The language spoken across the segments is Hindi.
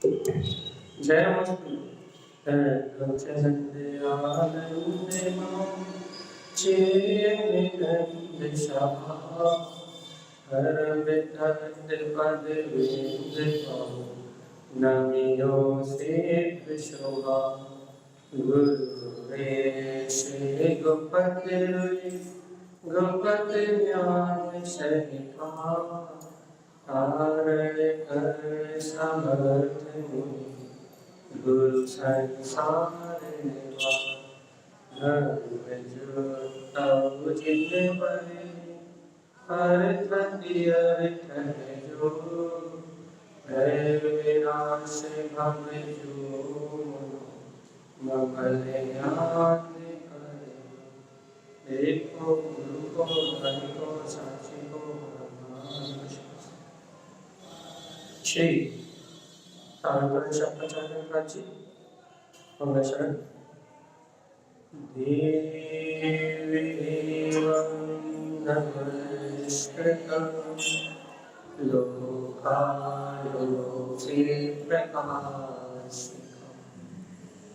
जय नमस्ते। चंद्रयानंदे चेनिंद सभा हर विठंड पद विंद नमियो सिद्ध शोभा गुरु श्री गोपति गोपति ज्ञान सहिता तारण कर समर्थनी गुरु संसार धर्म जो तब जिन परे हर अर्थ जो भय विनाश भव जो मंगल ज्ञान करे देखो गुरु को धन को साक्षी को श्री तारक शब्दाचार्य प्राची मंगल शरण देवीं नमस्कृतं लोकालोके प्रकाशितं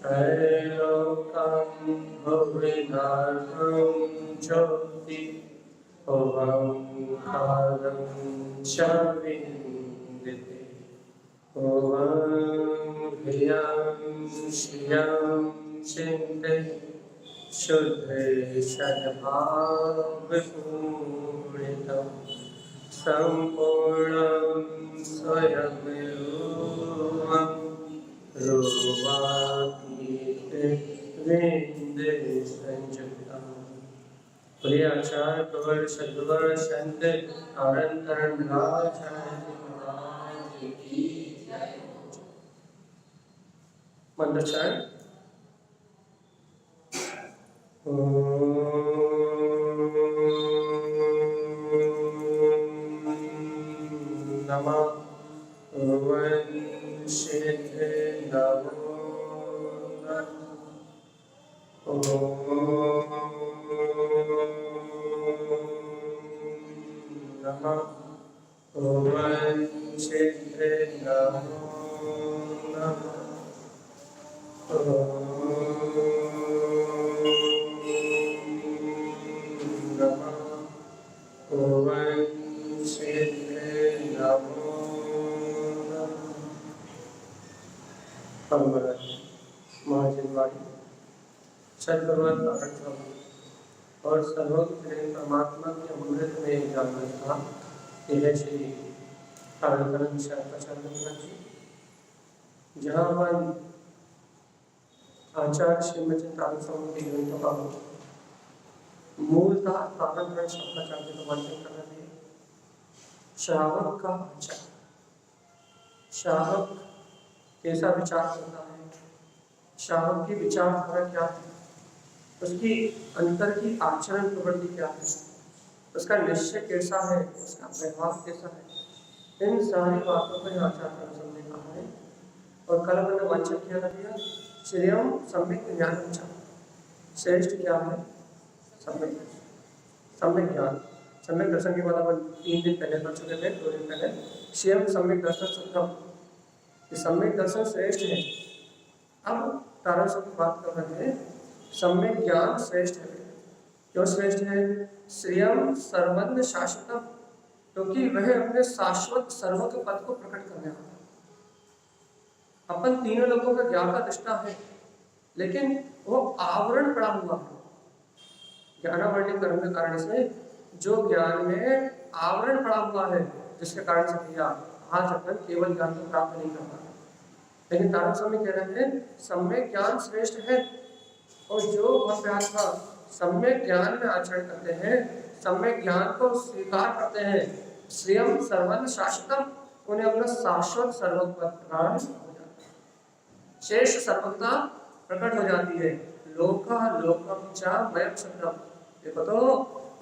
त्रैलोक्यं भुविनाशं ज्योति ओंकारं च विन्दते ओम ह्रियं श्रियं चिन्ते शुद्ध सद्भावपूर्णितं सम्पूर्णं स्वयं रूपं रूपातीत विन्दसंयुक्तं प्रिय आचार्य प्रवर सद्गुर संत अनंतरम राज की मंदचार नमः वंशिते नमो नमः वंशिते नमो नमः और सर्वोत्तम परमात्मा के अमृत में जानना था। यह श्री तारकरण शर्माचार्य जी जहाँ अपन आचार्य श्रीमती तारक स्वामी के ग्रंथों का मूलतः तारकरण शर्माचार्य का वर्णन करना है। श्रावक का आचार, श्रावक कैसा विचार करता है, श्रावक की विचारधारा क्या है, उसकी अंतर की आचरण प्रवृत्ति क्या है, उसका निश्चय कैसा है, उसका व्यवहार कैसा है, इन सारी बातों को आचार्य ने कहा है। और कल मैंने वाचन किया था श्रेयम सम्यक ज्ञान। श्रेष्ठ क्या है? सम्यक ज्ञान। सम्यक दर्शन के बाद अपन 3 दिन पहले कर चुके थे, 2 दिन पहले श्रेयम सम्यक दर्शन शुद्धम, सम्यक दर्शन श्रेष्ठ है। अब तारक की बात कर रहे हैं, सम्यक ज्ञान श्रेष्ठ है। क्यों श्रेष्ठ है? श्रेयम सर्वज्ञ शाश्वतम, क्योंकि वह अपने शाश्वत सर्वज्ञ पद को प्रकट करने वाला। अपन तीनों लोगों का ज्ञान का दृष्टा है, लेकिन वो आवरण पड़ा हुआ है। ज्ञानावरण कर्म के कारण से जो ज्ञान में आवरण पड़ा हुआ है, जिसके कारण से भैया आज अपन केवल ज्ञान को प्राप्त नहीं कर पाते। लेकिन तारक स्वामी कह रहे हैं सम्यक ज्ञान श्रेष्ठ है। और जो अभ्यासा सम्यक ज्ञान में आचरण करते हैं, सम्यक ज्ञान को स्वीकार करते हैं, श्रेयम सर्वज्ञ शाश्वतम, उन्हें अपना शाश्वत सर्वज्ञ शेष सर्वज्ञता प्रकट हो जाती है। लोका लोकम च मयम शुद्धम, देखो तो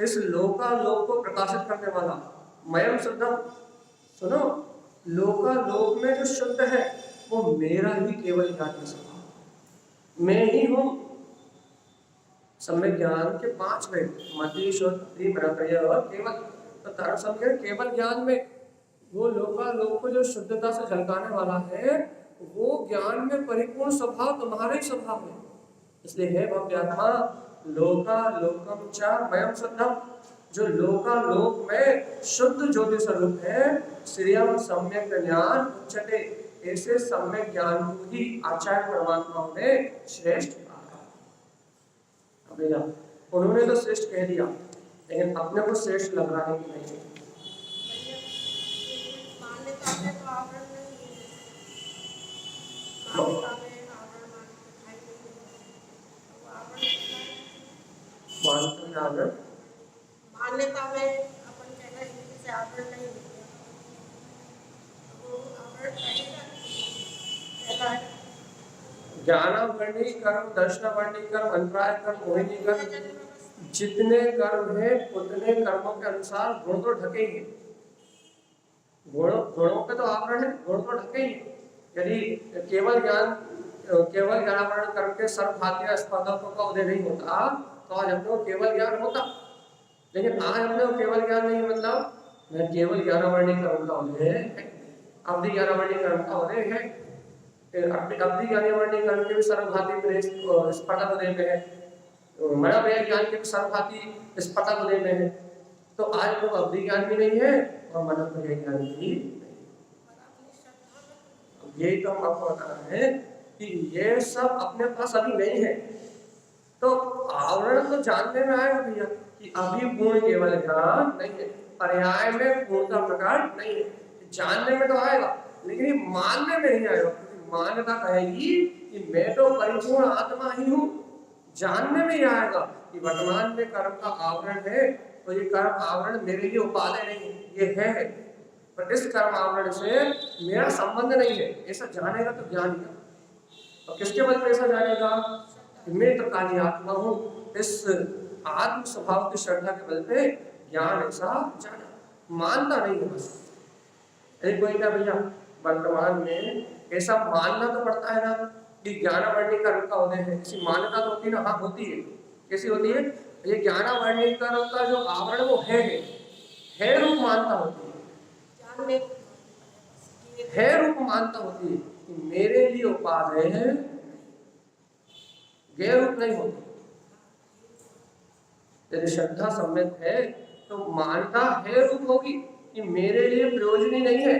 इस लोका लोक को प्रकाशित करने वाला मयम शुद्धम, सुनो लोका लोक में जो शुद्ध है वो मेरा ही केवल ज्ञान का स्वभाव, मैं ही हूँ। सम्यक ज्ञान के 5 भेद मति शुद्धि प्रत्यय और केवल, तो तारक केवल ज्ञान में वो लोका लोक को जो शुद्धता से झलकाने वाला है वो ज्ञान में परिपूर्ण स्वभाव तुम्हारा ही स्वभाव है। इसलिए हे भव्यात्मा लोका लोकम च मयम शुद्धम, जो लोका लोक में शुद्ध ज्योति स्वरूप है, श्रियम सम्यक ज्ञान उच्चते, ऐसे सम्यक ज्ञान को ही आचार्य परमात्माओं ने श्रेष्ठ कहा। उन्होंने तो श्रेष्ठ कह दिया, लेकिन अपने को श्रेष्ठ लग रहा है कि नहीं? मान्यता में अपन कहना हिंदी से आवरण नहीं होता, वो आवरण कहना है ज्ञानावर्णी कर्म, दर्शनावर्णी कर्म, अंतराय कर्म, मोहिनी कर्म, जितने कर्म है उतने कर्मों के अनुसार गुण तो ढके ही। गुणों पे तो आवरण है, गुण तो ढके ही। यदि केवल ज्ञानावरण कर्म के सर्वघातीय स्पर्धकों का उदय नहीं होता तो आज अपने को केवल ज्ञान होता। लेकिन आज अपने को केवल ज्ञान नहीं, मतलब मैं केवल ज्ञानावर्णी कर्म का उदय है, अवधि ज्ञानावर्णी कर्म का उदय है, अवधि ज्ञानावर्णी कर्म के भी सर्वघाती स्पर्धक उदय में है, मना व्यय ज्ञान के भी सर्वघाती स्पर्धक उदय में है। तो आज लोग अवधि ज्ञान भी नहीं है और मना व्यय ज्ञान भी नहीं। यही तो हम आपको बता रहे हैं कि ये सब अपने पास अभी नहीं है। तो आवरण तो जानने में आएगा भैया कि अभी पूर्ण केवल ज्ञान नहीं है, पर्याय में पूर्णता प्रकट नहीं है। जानने में तो आएगा लेकिन ये मानने में नहीं आएगा, क्योंकि मान्यता कहेगी कि मैं तो परिपूर्ण आत्मा ही हूँ। जानने में ही आएगा कि वर्तमान में कर्म का आवरण है, तो ये कर्म आवरण मेरे लिए उपादेय नहीं, ये है, पर इस कर्म आवरण से मेरा संबंध नहीं है। ऐसा जानेगा तो ज्ञान ही। और किसके बल पर ऐसा जानेगा? मैं तो काली आत्मा हूँ, इस आत्म स्वभाव की श्रद्धा के बल पे ज्ञान ऐसा जाना, मानता नहीं है बस। अरे कोई क्या भैया, वर्तमान में ऐसा मानना तो पड़ता है ना कि ज्ञानावर्णी कर्म का उदय है, ऐसी मान्यता तो होती है ना। हाँ होती है। कैसी होती है? ये ज्ञानावर्णी कर्म का जो आवरण वो है रूप मानता होती है रूप मानता होती है कि मेरे लिए उपादेय है, गैर रूप नहीं होती। यदि श्रद्धा सम्यक है तो मानता है रूप होगी कि मेरे लिए प्रयोजनी नहीं है।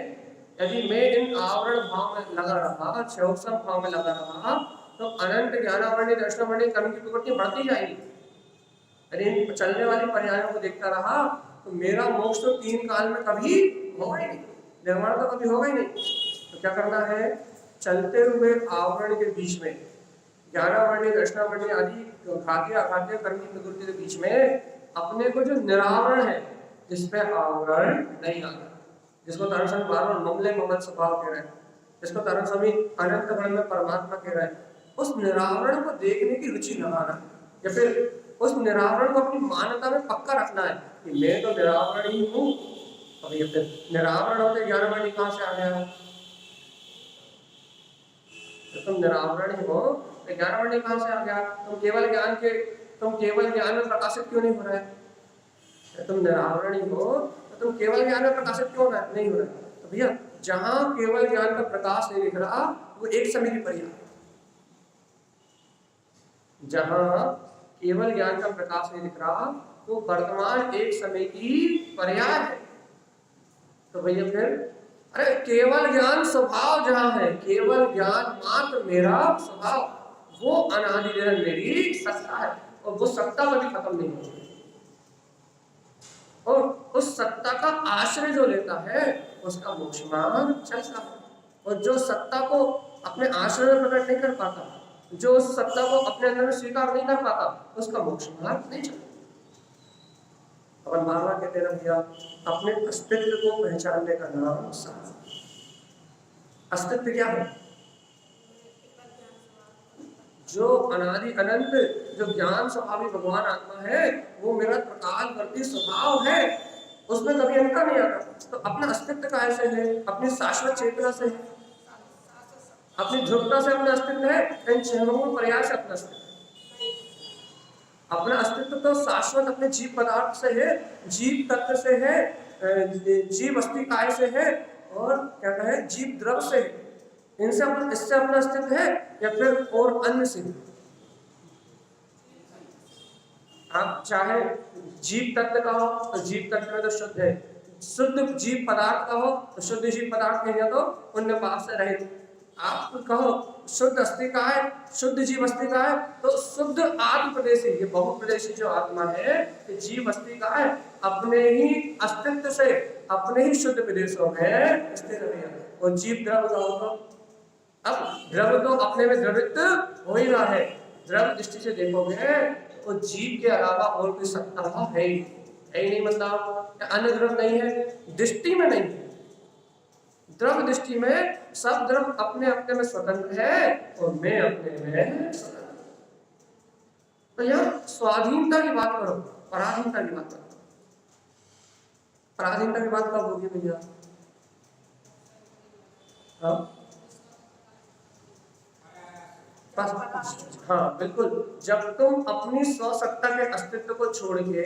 यदि मैं इन आवरण भाव में लगा रहा, क्षयोत्सव भाव में लगा रहा, तो अनंत ज्ञानावर्णी दर्शनावर्णी कर्म की प्रवृत्ति बढ़ती जाएगी। यदि इन चलने वाली पर्यायों को देखता रहा तो मेरा मोक्ष तो 3 काल में कभी होगा ही नहीं, निर्माण तो कभी होगा ही नहीं। तो क्या करना है? चलते हुए आवरण के बीच में ज्ञानावर्णी दर्शनावर्णी आदि घातीय अघातीय कर्म की प्रवृत्ति के बीच में अपने को जो निरावरण है, जिसपे आवरण नहीं आता, जिसको तारण स्वामी बार-बार ममले ममल स्वभाव कह रहे हैं, जिसको तारण स्वामी अनंत गुण में परमात्मा कह रहे हैं, उस निरावरण को देखने की रुचि लगाना, या फिर उस निरावरण को अपनी मान्यता में पक्का रखना है कि मैं तो निरावरण ही हूँ। अब ये फिर निरावरण होते ज्ञानावर्णी कहाँ से आ गया? तो तुम निरावरण ही हो, ज्ञानावर्णी कहाँ से आ गया? तुम केवल ज्ञान में प्रकाशित क्यों नहीं हो रहा है? तुम निरावरण ही हो तो तुम केवल ज्ञान में प्रकाशित क्यों नहीं हो रहा है? तो भैया जहां केवल ज्ञान का प्रकाश नहीं दिख रहा वो एक समय की पर्याय, जहां केवल ज्ञान का प्रकाश नहीं दिख रहा वो वर्तमान एक समय की पर्याय है। तो भैया फिर अरे केवल ज्ञान स्वभाव जहां है, केवल ज्ञान मात्र मेरा स्वभाव, वो अनादि मेरी सत्ता है और वो सत्ता कभी खत्म नहीं होती। और उस सत्ता का आश्रय जो लेता है उसका मोक्ष मार्ग चलता है। और जो सत्ता को अपने आश्रय में प्रकट नहीं कर पाता, जो उस सत्ता को अपने अंदर में स्वीकार नहीं कर पाता, उसका मोक्ष मार्ग नहीं चलता। अपन बार-बार कहते हैं भैया, अपने अस्तित्व को पहचानने का नाम साधना। अस्तित्व क्या है? जो अनादि अनंत जो ज्ञान स्वभावी भगवान आत्मा है, वो मेरा प्रकाशवर्ती स्वभाव है, उसमें कभी अंतर नहीं आता। तो अपना अस्तित्व का ऐसे है, अपनी शाश्वत चेतना से है, अपनी ध्रुवता से अपना अस्तित्व है, इन छह प्रयास से अपना अस्तित्व। अपना अस्तित्व तो शाश्वत अपने जीव पदार्थ से है, जीव तत्व से है, जीव अस्थि काय से है, और क्या कहे जीव द्रव से है। इससे अपना अस्तित्व है या फिर और अन्य से? आप चाहे जीव तत्व का हो तो जीव तत्व में तो शुद्ध है, शुद्ध जीव पदार्थ का हो तो शुद्ध जीव पदार्थ कहेंगे तो पुण्य पाप से रहित। आप कहो शुद्ध अस्थि का है, शुद्ध जीव अस्थि का है, तो शुद्ध आत्म प्रदेशी, ये बहुप्रदेशी जो आत्मा है, ये जीव अस्थि का है, अपने ही अस्तित्व से अपने ही शुद्ध प्रदेशों में स्थिर है। और जीव द्रव का हो तो अब द्रव तो अपने में द्रवित हो ही रहा है। द्रव दृष्टि से देखोगे तो जीव के अलावा और कोई सत्ता है ही नहीं, मतलब अन्य द्रव नहीं है, दृष्टि में नहीं है। द्रव दृष्टि में सब द्रव अपने अपने में स्वतंत्र है और मैं अपने में स्वतंत्र। तो यहाँ स्वाधीनता की बात करो, पराधीनता की बात करो। पराधीनता की बात कब होगी भैया? हाँ हाँ बिल्कुल, जब तुम अपनी स्वसत्ता के अस्तित्व को छोड़ के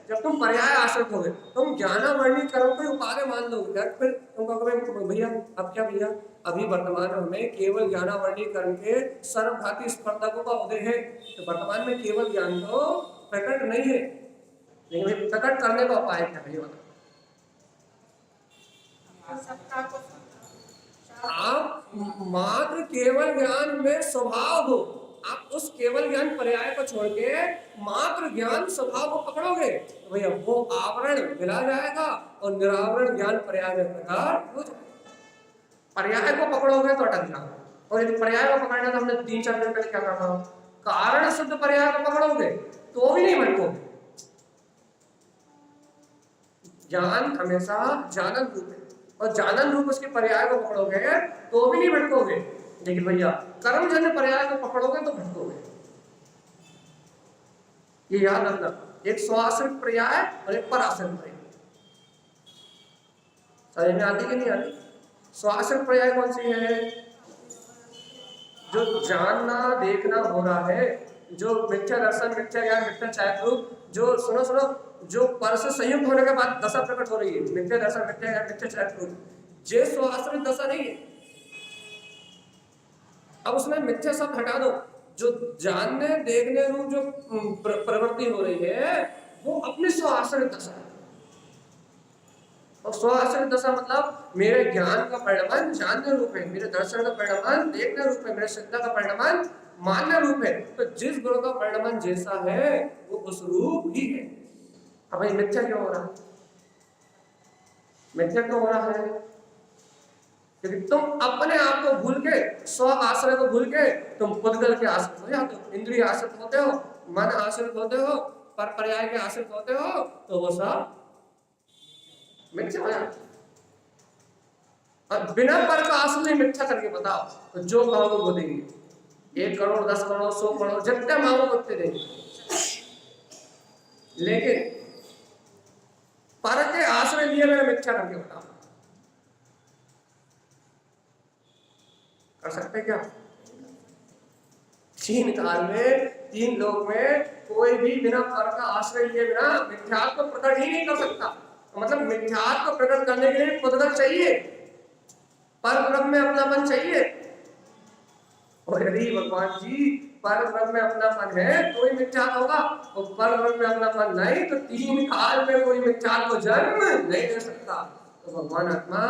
जब तुम पर्याय आश्रित हो गए, तुम ज्ञानावर्णी कर्म को उपादेय मान लोगे, फिर तुम कहोगे भैया अब क्या भैया, अभी वर्तमान हमें केवल ज्ञानावर्णी कर्म के सर्वघाती स्पर्धकों का उदय है, तो वर्तमान में केवल ज्ञान तो प्रकट नहीं है, लेकिन प्रकट करने का उपाय क्या भैया बताओ? आप मात्र केवल ज्ञान में स्वभाव हो, आप उस केवल ज्ञान पर्याय को छोड़ के मात्र ज्ञान स्वभाव को पकड़ोगे तो भैया वो आवरण मिला जाएगा और निरावरण ज्ञान पर्याय में प्रकट हो जाएगा। पर्याय को पकड़ोगे तो अटक जाओगे, और यदि पर्याय को पकड़ना तो हमने 3-4 दिन पहले क्या कहा, कारण शुद्ध पर्याय को पकड़ोगे तो भी नहीं भटकोगे। ज्ञान हमेशा जानन रूप है, और जानन रूप उसके पर्याय को पकड़ोगे तो भी नहीं भटकोगे, लेकिन भैया कर्मजन्य पर्याय को पकड़ोगे तो भटकोगे। ये याद रखना, एक स्वाश्रित पर्याय और एक पराश्रित पर्याय। समझ में आती कि नहीं आती? स्वाश्रित पर्याय कौन सी है? जो जानना देखना हो रहा है, जो मिथ्या दर्शन, मिथ्या ज्ञान, मिथ्या चारित्र्य, जो सुनो जो पर से संयुक्त होने के बाद दशा प्रकट हो रही है, मिथ्या दर्शन, मिथ्या ज्ञान, मिथ्या चारित्र्य, जे स्वाश्रित दशा नहीं है। अब उसमें मिथ्या शब्द हटा दो, जो जानने देखने रूप जो प्रवृत्ति हो रही है वो अपनी स्वाश्रित दशा है। और स्वाश्रित दशा मतलब मेरे ज्ञान का परिणाम जानने रूप है, मेरे दर्शन का परिणाम देखने रूप है, मेरे श्रद्धा का परिणाम मान्य रूप है। तो जिस गुण का परिणाम जैसा है वो उस रूप ही है। अब भाई मिथ्या क्यों हो रहा है? मिथ्या क्यों हो रहा है? क्योंकि तुम अपने आप को भूल के, स्व आश्रय को भूल के तुम पुद्गल के आश्रित हो जाते हो, इंद्रिय आश्रित होते हो, मन आश्रित होते हो, पर पर्याय के आश्रित होते हो, तो वो सब मिथ्या हो जाता। और बिना पर का असली मिथ्या करके बताओ तो जो कहोगे वो देंगे, 1 करोड़ 10 करोड़ 100 करोड़ जितने मांगो उतने देंगे, लेकिन पर के आश्रय लिए मैंने मिथ्या करके बताओ, कर सकते क्या? 3 काल में 3 लोक में कोई भी बिना पर का आश्रय लिए बिना मिथ्यात्व को प्रकट ही नहीं कर सकता। मतलब मिथ्यात्व को प्रकट करने के लिए पुद्गल चाहिए, पर ब्रह्म में अपनापन चाहिए। और यदि भगवान जी पर ब्रह्म में अपनापन है तो ही मिथ्यात्व होगा, और पर ब्रह्म में अपनापन नहीं तो 3 काल में कोई मिथ्यात्व को जन्म नहीं दे सकता। तो भगवान आत्मा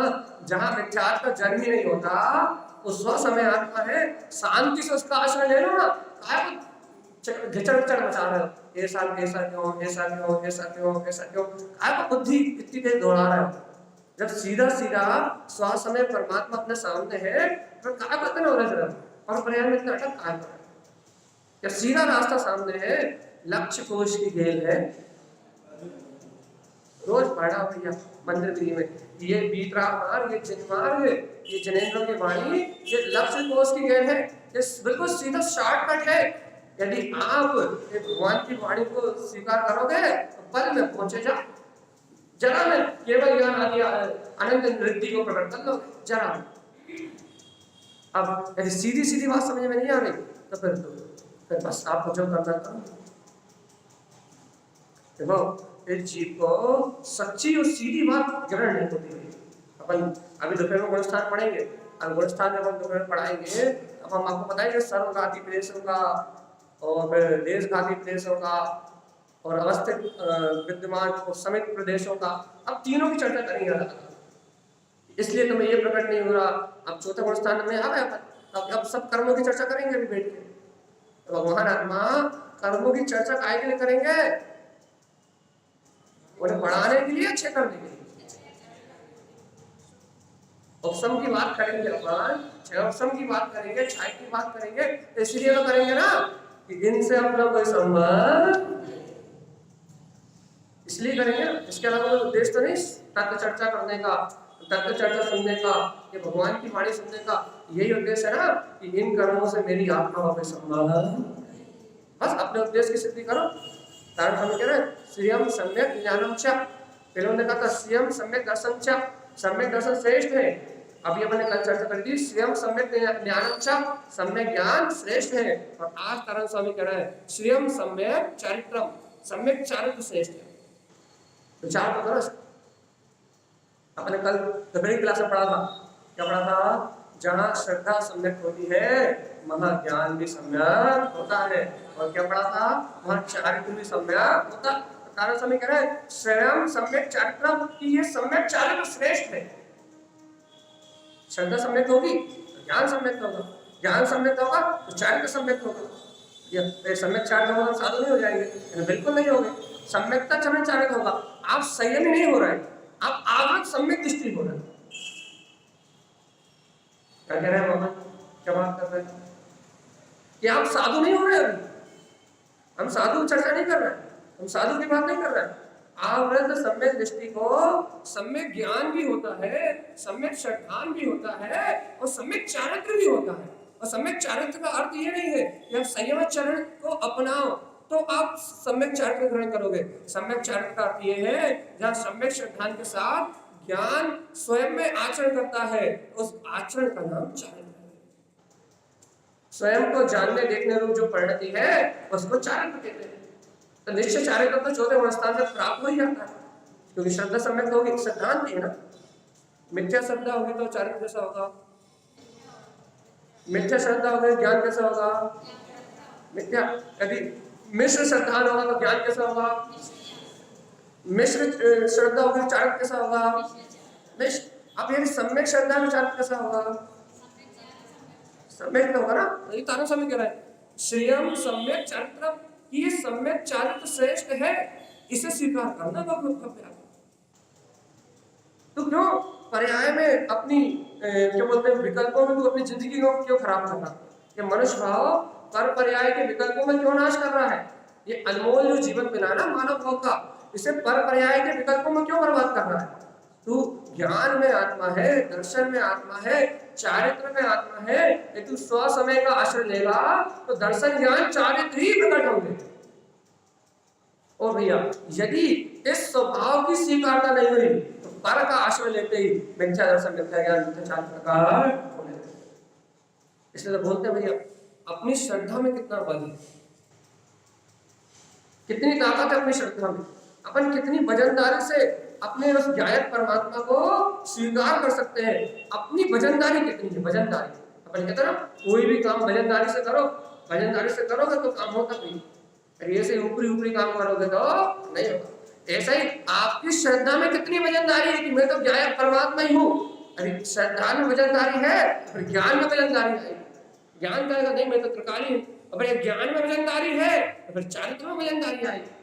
जहां मिथ्यात्व का जन्म ही नहीं होता उस समय आत्मा है, शांति से उसका आश्रय ले लो ना। घिचड़ मचा रहे हो, ऐसा क्यों, ऐसा क्यों, ऐसा क्यों, ऐसा क्यों, आप बुद्धि इतनी देर दौड़ा रहे हो। जब सीधा सीधा स्वसमय परमात्मा अपने सामने है तो क्या करते ना हो रहे जरा, और पर्याय में इतना अटक कहा कर, जब सीधा रास्ता सामने है, लक्ष्य कोश की खेल है। रोज पढ़ा भैया मंदिर गृह में, ये बीतरा मार्ग, ये जिनमार्ग, ये जनेन्द्रों की वाणी, ये लक्ष्य कोश की खेल है, ये बिल्कुल सीधा शॉर्टकट है। यदि आप भगवान की वाणी को स्वीकार करोगे तो पल में पहुंचे जा, जरा में केवल ज्ञान आदि अनंत नृत्य को प्रकट कर लो जरा। अब यदि सीधी सीधी बात समझ में नहीं आ रही तो फिर बस आपको जो करना करो। देखो इस जीव को सच्ची और सीधी बात ग्रहण नहीं होती है। अपन अभी दोपहर में गुणस्थान पढ़ेंगे, अब गुणस्थान जब हम दोपहर पढ़ाएंगे अब हम आपको बताएंगे सर्वघाती प्रदेशों का और फिर देशघाती प्रदेशों का और अवस्थित विद्यमान और समित प्रदेशों का, अब तीनों की चर्चा करेंगे अलग अलग। इसलिए तुम्हें ये प्रकट नहीं हो रहा। अब चौथे गुणस्थान में आ गया अब सब कर्मों की चर्चा करेंगे अभी बैठ के। तो भगवान आत्मा कर्मों की चर्चा काहे के लिए करेंगे? उन्हें बढ़ाने के लिए, अच्छे करने के लिए। उपशम की बात करेंगे अपन, उपशम की बात करेंगे, छाय की बात करेंगे, तो इसलिए तो करेंगे ना कि इनसे अपना कोई संबंध, इसलिए करेंगे ना। इसके अलावा कोई उद्देश्य तो नहीं तत्व चर्चा करने का, तत्व चर्चा सुनने का, ये भगवान की वाणी सुनने का यही उद्देश्य है ना कि इन कर्मों से मेरी आत्मा का कोई संबंध। बस अपने उद्देश्य की सिद्धि करो। कारण हम कह रहे हैं श्रियम सम्यक ज्ञानम च, पहले उन्होंने कहा था श्रियम सम्यक दर्शन च, सम्यक दर्शन श्रेष्ठ है। अभी अपने कल चर्चा कर दी श्रियम सम्यक ज्ञानम च, सम्यक ज्ञान श्रेष्ठ है। और आज तारण स्वामी कह रहे हैं श्रियम सम्यक चारित्रम, सम्यक चारित्र श्रेष्ठ है। विचार तो करो। अपने कल दोपहर क्लास में पढ़ा था, क्या पढ़ा था? जहाँ श्रद्धा सम्यक होती है वहाँ ज्ञान भी सम्यक होता है। और क्या पढ़ा था? वहाँ चारित्र भी सम्यक होता। कारण स्वामी कह रहे हैं स्वयं सम्यक चारित्र, कि ये सम्यक चारित्र श्रेष्ठ है। श्रद्धा सम्यक होगी तो ज्ञान सम्यक होगा, ज्ञान सम्यक होगा तो चारित्र सम्यक होगा। ये सम्यक चारित्र होगा तो साधु नहीं हो जाएंगे? बिल्कुल नहीं होंगे। सम्यकता चरण चारित्र होगा। आप संयमी नहीं हो रहे हैं, आप आगत सम्यक दृष्टि हो रहे हैं। क्या कह रहे हैं बाबा? क्या बात कर रहे हैं कि आप साधु नहीं हो रहे? अभी हम साधु चर्चा नहीं कर रहे हैं, हम साधु की बात नहीं कर रहे हैं। आवृत सम्यक दृष्टि को सम्यक ज्ञान भी होता है, सम्यक श्रद्धान भी होता है और सम्यक चारित्र भी होता है। और सम्यक चारित्र का अर्थ ये नहीं है कि आप संयम चरण को अपनाओ तो आप सम्यक चारित्र ग्रहण करोगे। सम्यक चारित्र का अर्थ ये है जहाँ सम्यक श्रद्धान के साथ ज्ञान स्वयं में आचरण करता है, उस आचरण का नाम चारित्र है। स्वयं को जानने देखने रूप जो परिणति है उसको चारित्र कहते हैं। तो निश्चय चारित्र तो चौथे गुणस्थान से प्राप्त हो ही जाता है, क्योंकि श्रद्धा सम्यक होगी, सिद्धांत है ना। मिथ्या श्रद्धा होगी तो चारित्र कैसा होगा? मिथ्या श्रद्धा होगी ज्ञान कैसा होगा? मिथ्या। यदि मिश्र श्रद्धा होगा तो ज्ञान कैसा होगा? मिश्र श्रद्धा होगी तो चारित्र कैसा होगा? मिश्र। अब यदि सम्यक श्रद्धा में चारित्र कैसा होगा? सम्यक होगा ना। ये तारण स्वामी कह रहा है श्रियम सम्यक चारित्र, ये सम्यक चारित्र श्रेष्ठ है, इसे स्वीकार करना कर्तव्य। तो क्यों पर्याय में अपनी क्या बोलते हैं विकल्पों में तू अपनी जिंदगी को क्यों खराब कर रहा है? ये मनुष्य भाव पर पर्याय के विकल्पों में क्यों नाश कर रहा है? ये अनमोल जो जीवन मिला ना मानव भाव का, इसे पर पर्याय के विकल्पों में क्यों बर्बाद कर रहा है? तू ज्ञान में आत्मा है, दर्शन में आत्मा है, चारित्र में आत्मा है। यदि तू स्व समय का आश्रय लेगा तो दर्शन ज्ञान चारित्र ही प्रकट होंगे। और भैया यदि इस स्वभाव की स्वीकारता नहीं हुई तो पर का आश्रय लेते ही मिथ्या दर्शन, मिथ्या ज्ञान, मिथ्या चारित्र प्रकार होने। इसलिए तो बोलते हैं भैया अपनी श्रद्धा में कितना बल है, कितनी ताकत है अपनी श्रद्धा में। अपन कितनी वजनदारी से अपने उस गायक परमात्मा को स्वीकार कर सकते हैं। अपनी वजनदारी कितनी है? वजनदारी अपन कहते हैं ना कोई भी काम वजनदारी से करो, वजनदारी से करोगे तो काम होता नहीं। अरे ऐसे ऊपरी ऊपरी काम करोगे तो नहीं होगा। ऐसा ही आपकी श्रद्धा में कितनी वजनदारी है कि मैं तो गायक परमात्मा ही हूँ। अरे श्रद्धा में वजनदारी है, फिर ज्ञान में वजनदारी है। ज्ञान कहेगा नहीं मैं तो त्रिकाली हूँ, अगर ज्ञान में वजनदारी है तो फिर चारित्र में वजनदारी आएगी।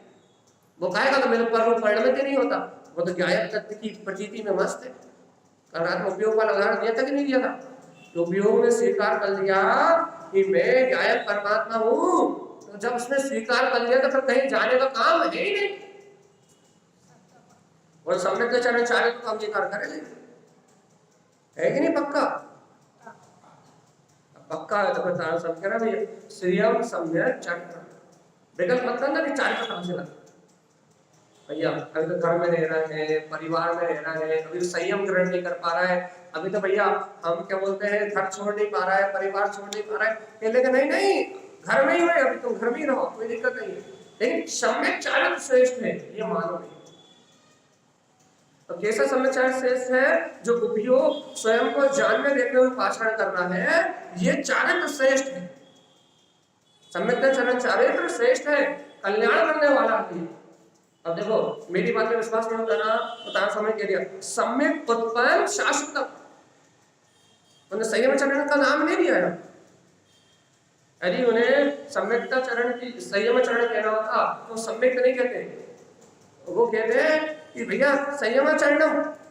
वो कहेगा तो मेरे पर परिणमित नहीं होता, वो तो गायक तत्व की प्रतीति में मस्त है। कल रात में उपयोग वाला उदाहरण दिया था कि नहीं दिया था? तो उपयोग में स्वीकार कर लिया कि मैं गायक परमात्मा हूँ, तो जब उसने स्वीकार कर लिया तो फिर कहीं जाने का काम है ही नहीं। और सम्यक के चरण चारित्र को अंगीकार करेंगे है कि नहीं? पक्का पक्का है। तो फिर सब कह रहा है श्रियम सम्यक चारित्र, विकल्प मत करना कि चारित्र कहां से लगा। भैया अभी तो घर में रह रहे हैं, परिवार में रह रहे हैं, अभी तो संयम ग्रहण नहीं कर पा रहा है। अभी तो भैया हम क्या बोलते हैं घर छोड़ नहीं पा रहा है, परिवार छोड़ नहीं पा रहा है। कहने का नहीं नहीं घर में ही हो, अभी तुम घर में ही रहो, कोई दिक्कत नहीं है, लेकिन सम्यक चारित्र श्रेष्ठ है ये मानो नहीं। तो कैसा सम्यक श्रेष्ठ है? जो उपयोग स्वयं को जानने देखने में उपासना करना है, ये चारित्र श्रेष्ठ है। सम्यक चारित्र श्रेष्ठ है, कल्याण करने वाला है। अब देखो, मेरी बात में विश्वास नहीं होता ना, तो तार समय कह दिया सम्यक उत्पन्न शाश्वत, उन्हें संयम चरण का नाम नहीं दिया है। यदि उन्हें सम्यकता चरण की संयम चरण कहना होता तो सम्यक नहीं कहते, वो कहते हैं कि भैया संयम चरण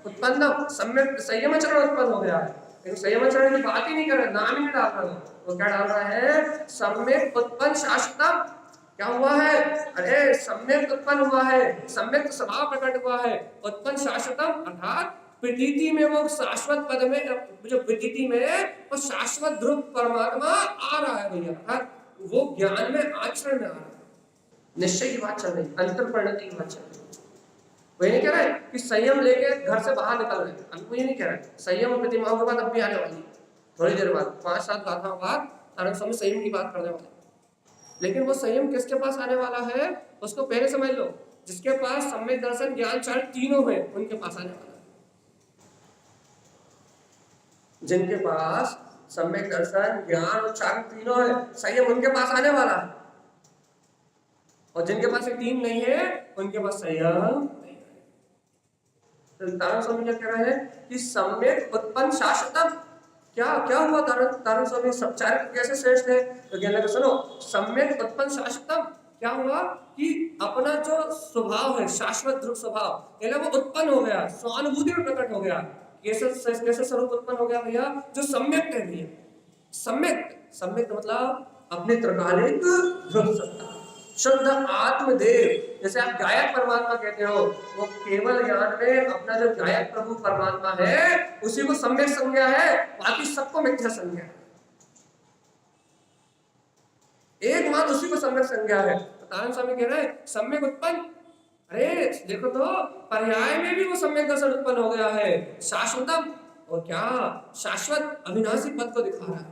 उत्पन्न, सम्यक संयम चरण उत्पन्न हो गया है, लेकिन संयम चरण की बात ही नहीं कर रहे, नाम ही नहीं डाल रहा। वो क्या डाल रहा है? सम्यक उत्पन्न शाश्वतम। क्या हुआ है? अरे सम्यक उत्पन्न हुआ है, सम्यक स्वभाव प्रकट हुआ है, उत्पन्न शाश्वतम अर्थात प्रतीति में वो शाश्वत पद में, जो प्रतीति में वो शाश्वत ध्रुव परमात्मा आ रहा है भैया, अर्थात वो ज्ञान में आचरण में आ रहा है। निश्चय की बात चल रही, अंतर परिणति की बात चल रही। वो ये नहीं कह रहा है कि संयम लेके घर से बाहर निकल रहे हैं, हमको ये नहीं कह रहा है। संयम प्रतिमाओं के बाद अब भी आने वाली, थोड़ी देर बाद 5-7 गाथाओं बाद आनंद स्वामी संयम की बात करने वाले। लेकिन वो संयम किसके पास आने वाला है उसको पहले समझ लो। जिसके पास सम्यक दर्शन ज्ञान चार तीनों है, उनके पास आने वाला है। जिनके पास सम्यक दर्शन ज्ञान और चार तीनों है, संयम उनके पास आने वाला है। और जिनके पास ये तीन नहीं है, उनके पास संयम नहीं है। तो तारण स्वामी क्या कह रहे हैं कि सम्यक उत्पन्न शाश्वतम। क्या क्या हुआ? तारण स्वामी सब चार कैसे श्रेष्ठ है? तो कहने लगे सुनो, सम्यक उत्पन्न शाश्वतम क्या हुआ कि अपना जो स्वभाव है शाश्वत ध्रुव स्वभाव, कहने वो उत्पन्न हो गया, स्वानुभूति में प्रकट हो गया। कैसे स्वरूप उत्पन्न हो गया भैया? जो सम्यक है भैया, सम्यक मतलब अपने त्रिकालिक ध्रुव सत्ता, शुद्ध आत्मदेव। जैसे आप गायक परमात्मा कहते हो, वो केवल ज्ञान में अपना जो गायक प्रभु परमात्मा है उसी को सम्यक संज्ञा है, बाकी सबको मिथ्या संज्ञा है। एकमात्र उसी को सम्यक संज्ञा है। तारण स्वामी कह रहे हैं सम्यक उत्पन्न, अरे देखो तो पर्याय में भी वो सम्यक दर्शन उत्पन्न हो गया है, शाश्वतम। और क्या शाश्वत अविनाशी पद को दिखा रहा है।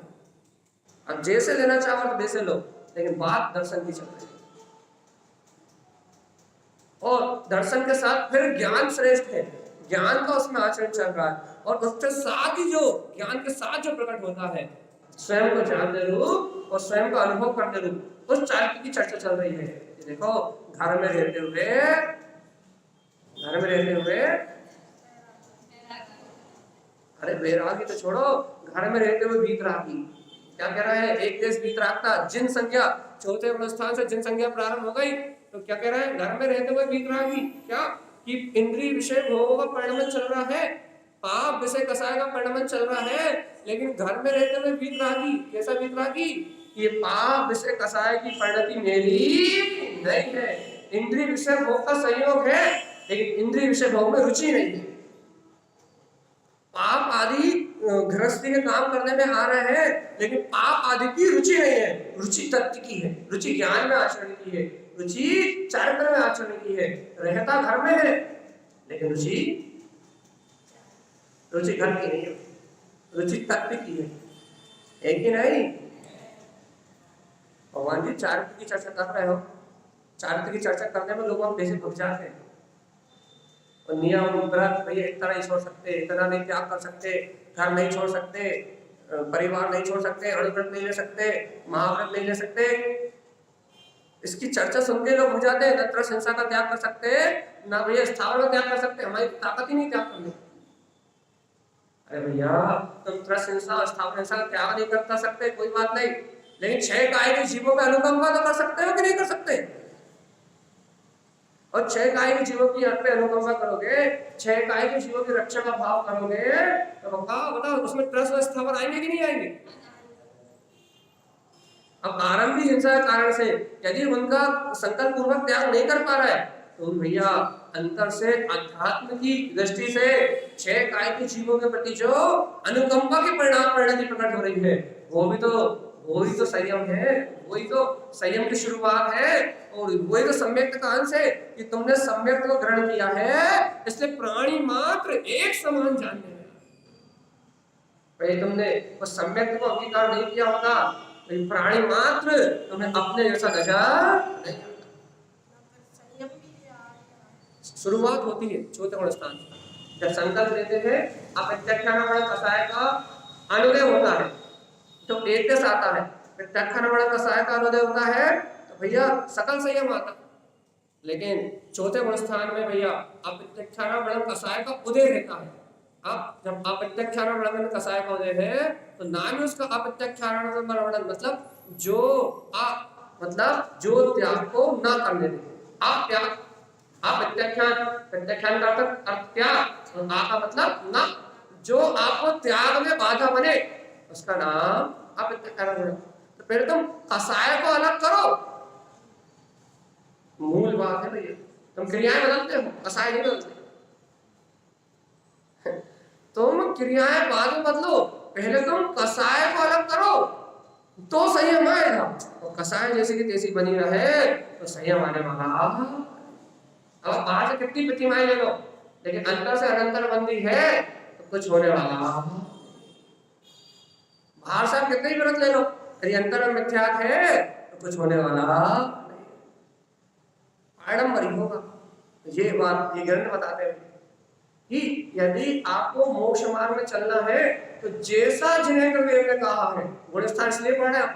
अब जैसे लेना चाहो तो वैसे लो, लेकिन बात दर्शन की चल रही है। और दर्शन के साथ फिर ज्ञान श्रेष्ठ है, ज्ञान का उसमें आचरण चल रहा है। और उसके साथ ही जो ज्ञान के साथ जो प्रकट होता है, स्वयं को जानने रूप और स्वयं का अनुभव करने रूप, उस चारित्र की चर्चा चल रही है। देखो, घर में रहते हुए अरे वैरागी तो छोड़ो, घर में रहते हुए वीतरागी। क्या कह रहा है? एक देश वीतरागता, जिन संज्ञा, चौथे स्थान से जिन संज्ञा प्रारंभ हो गई। तो क्या कह रहा है? घर में रहते हुए वीतरागी, क्या कि इंद्रिय विषय भोगों का परिणमन चल रहा है, पाप विषय कसाय का परिणमन चल रहा है, लेकिन घर में रहते हुए वीतरागी। कैसा वीतरागी? ये पाप विषय कसाय की परिणति मेरी नहीं है। इंद्रिय विषय भोग का संयोग है, लेकिन इंद्रिय विषय भोग में रुचि नहीं है। पाप आदि गृहस्थी के काम करने में आ रहे हैं, लेकिन पाप आदि की रुचि नहीं है। रुचि तत्व की है, रुचि ज्ञान में आचरण की है, रुचि चारित्र में आचरण की है। रहता घर में है, लेकिन रुचि घर की नहीं है, रुचि तत्व की है कि नहीं? भगवान जी चारित्र की चर्चा कर रहे हो, चारित्र की चर्चा करने में लोग कैसे भग जाते हैं। और नियम व्रत भैया इतना नहीं छोड़ सकते, इतना नहीं त्याग कर सकते, घर नहीं छोड़ सकते, परिवार नहीं छोड़ सकते, अणुव्रत नहीं ले सकते, महाव्रत नहीं ले सकते। इसकी चर्चा सुन के लोग हो जाते हैं, न त्रस हिंसा का त्याग कर सकते, न भैया स्थावर का त्याग कर सकते, हमारी ताकत ही नहीं त्याग करने। अरे भैया तुम त्रस हिंसा स्थावर हिंसा का त्याग नहीं कर सकते, कोई बात नहीं, लेकिन 6 काय के जीवों में अनुकंपा तो कर सकते हो कि नहीं कर सकते? और 6 काय के जीवों की पे अनुकंपा करोगे, 6 काय के जीवों की रक्षा का भाव करोगे, तो बताओ उसमें त्रस और स्थावर आएंगे कि नहीं आएंगे? अब आरंभिक हिंसा के कारण से यदि उनका संकल्प पूर्वक त्याग नहीं कर पा रहा है, तो भैया अंतर से अध्यात्म की दृष्टि से 6 काय के जीवों के प्रति जो अनुकंपा की परिणति प्रकट हो रही है, वो ही तो संयम है, वही तो संयम की शुरुआत है, और वही तो सम्यक का अंश है कि तुमने सम्यक को ग्रहण किया है, इसलिए प्राणी मात्र एक समान जानने में। भाई तुमने उस सम्यक को अंगीकार नहीं किया होगा, प्राणी मात्र तुम्हें अपने जैसा नजर नहीं। शुरुआत होती है चौथे गुण स्थान। जब संकल्प लेते हैं अप्रत्यक्षानुवरण कसाय का अनुदय होता है तो एक देश आता है, प्रत्यक्षानुवरण कसाय का अनुदय होता है तो भैया सकल संयम आता है। लेकिन चौथे गुण स्थान में भैया अप्रत्यक्षानुवरण कसाय का उदय रहता है। अब जब अप्रत्यक्षानुवरण कसाय का उदय है तो नाम है उसका अप्रत्यक्षानुवरण, मतलब जो त्याग को ना करने दे। आप त्याग अप्रत्यक्षान, प्रत्यक्षान का अर्थ त्याग और आ का मतलब ना, जो आपको त्याग में बाधा बने उसका नाम अप्रत्यक्षानुवरण। तो पहले तुम कसाय को अलग करो, मूल बात है भैया। तुम क्रियाएं बदलते हो, कसाय नहीं बदलते। तुम क्रियाएं बाद में बदलो, पहले तुम कसाय को अलग करो तो संयम आएगा। और कसाय जैसे कि तैसी बनी रहे तो संयम आने वाला। अब बाहर से कितनी प्रतिमाएं ले लो, लेकिन अंतर से अनंतर बंदी है तो कुछ होने वाला। बाहर से आप कितने व्रत ले लो, यदि अंतर में मिथ्यात है तो कुछ होने वाला नहीं, आडंबरी होगा। ये बात ये ग्रंथ बताते हैं कि यदि आपको मोक्ष मार्ग में चलना है तो जैसा जिनेन्द्र देव ने कहा है, गुण स्थान इसलिए पढ़ रहे हैं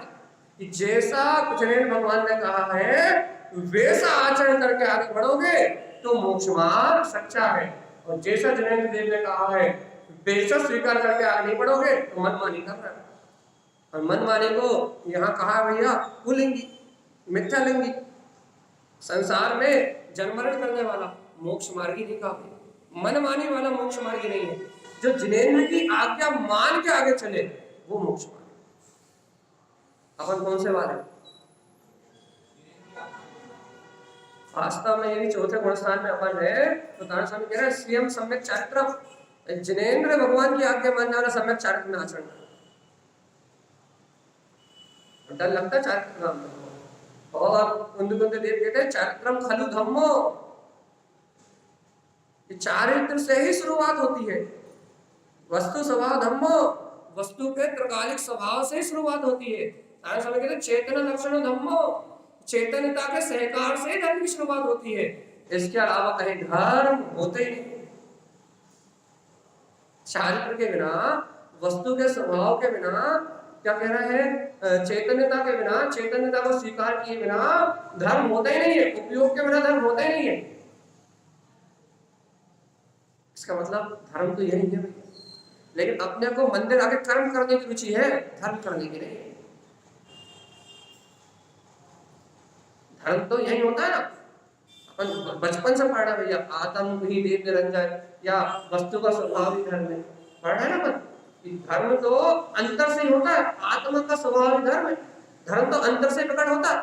कि जैसा जिनेन्द्र भगवान ने कहा है वैसा आचरण करके आगे बढ़ोगे तो मोक्ष मार्ग सच्चा है, और जैसा जिनेन्द्र देव ने कहा है वैसा स्वीकार करके आगे नहीं बढ़ोगे तो मनमानी कर रहे हो। और मनमानी को यहाँ कहा भैया कुलिंगी, मिथ्या लिंगी, संसार में जन्मरण करने वाला मोक्ष मार्गी नहीं कहा, मनमानी वाला मोक्ष मार्गी नहीं है। जो जिनेन्द्र की आज्ञा मान के आगे चले वो मोक्ष मार्ग। अपन कौन से वाले? वास्तव में यदि चौथे गुण स्थान में अपन है तो तारा स्वामी कह रहे हैं स्वयं सम्यक चारित्र, जिनेन्द्र भगवान की आज्ञा मानने वाला सम्यक चारित्र में आचरण करना। डर लगता है चारित्र नाम में, और कुंद कुंद देव कहते हैं चारित्रम खलु धम्मो, चारित्र से ही शुरुआत होती है। वस्तु स्वभाव धम्मो, वस्तु के त्रकालिक स्वभाव से ही शुरुआत होती है। तारा स्वामी कहते हैं चेतन लक्षण धम्मो, चैतन्यता के सहकार से धर्म की शुरुआत होती है। इसके अलावा कहीं धर्म होते ही नहीं। चारित्र के बिना, वस्तु के स्वभाव के बिना, क्या कह रहा है, चैतन्यता के बिना, चैतन्यता को स्वीकार किए बिना धर्म होता ही नहीं है। उपयोग के बिना धर्म होता ही नहीं है। इसका मतलब धर्म तो यही है, लेकिन अपने को मंदिर आके कर्म करने की रुचि है, धर्म करने की नहीं। धर्म तो यही होता है ना, अपन बचपन से पढ़ रहे भैया, आत्म ही देव निरंजन या वस्तु का स्वभाव ही धर्म है, पढ़ रहे ना अपन। धर्म तो अंतर से ही होता है, आत्मा का स्वभाव ही धर्म है। धर्म तो अंतर से प्रकट होता है,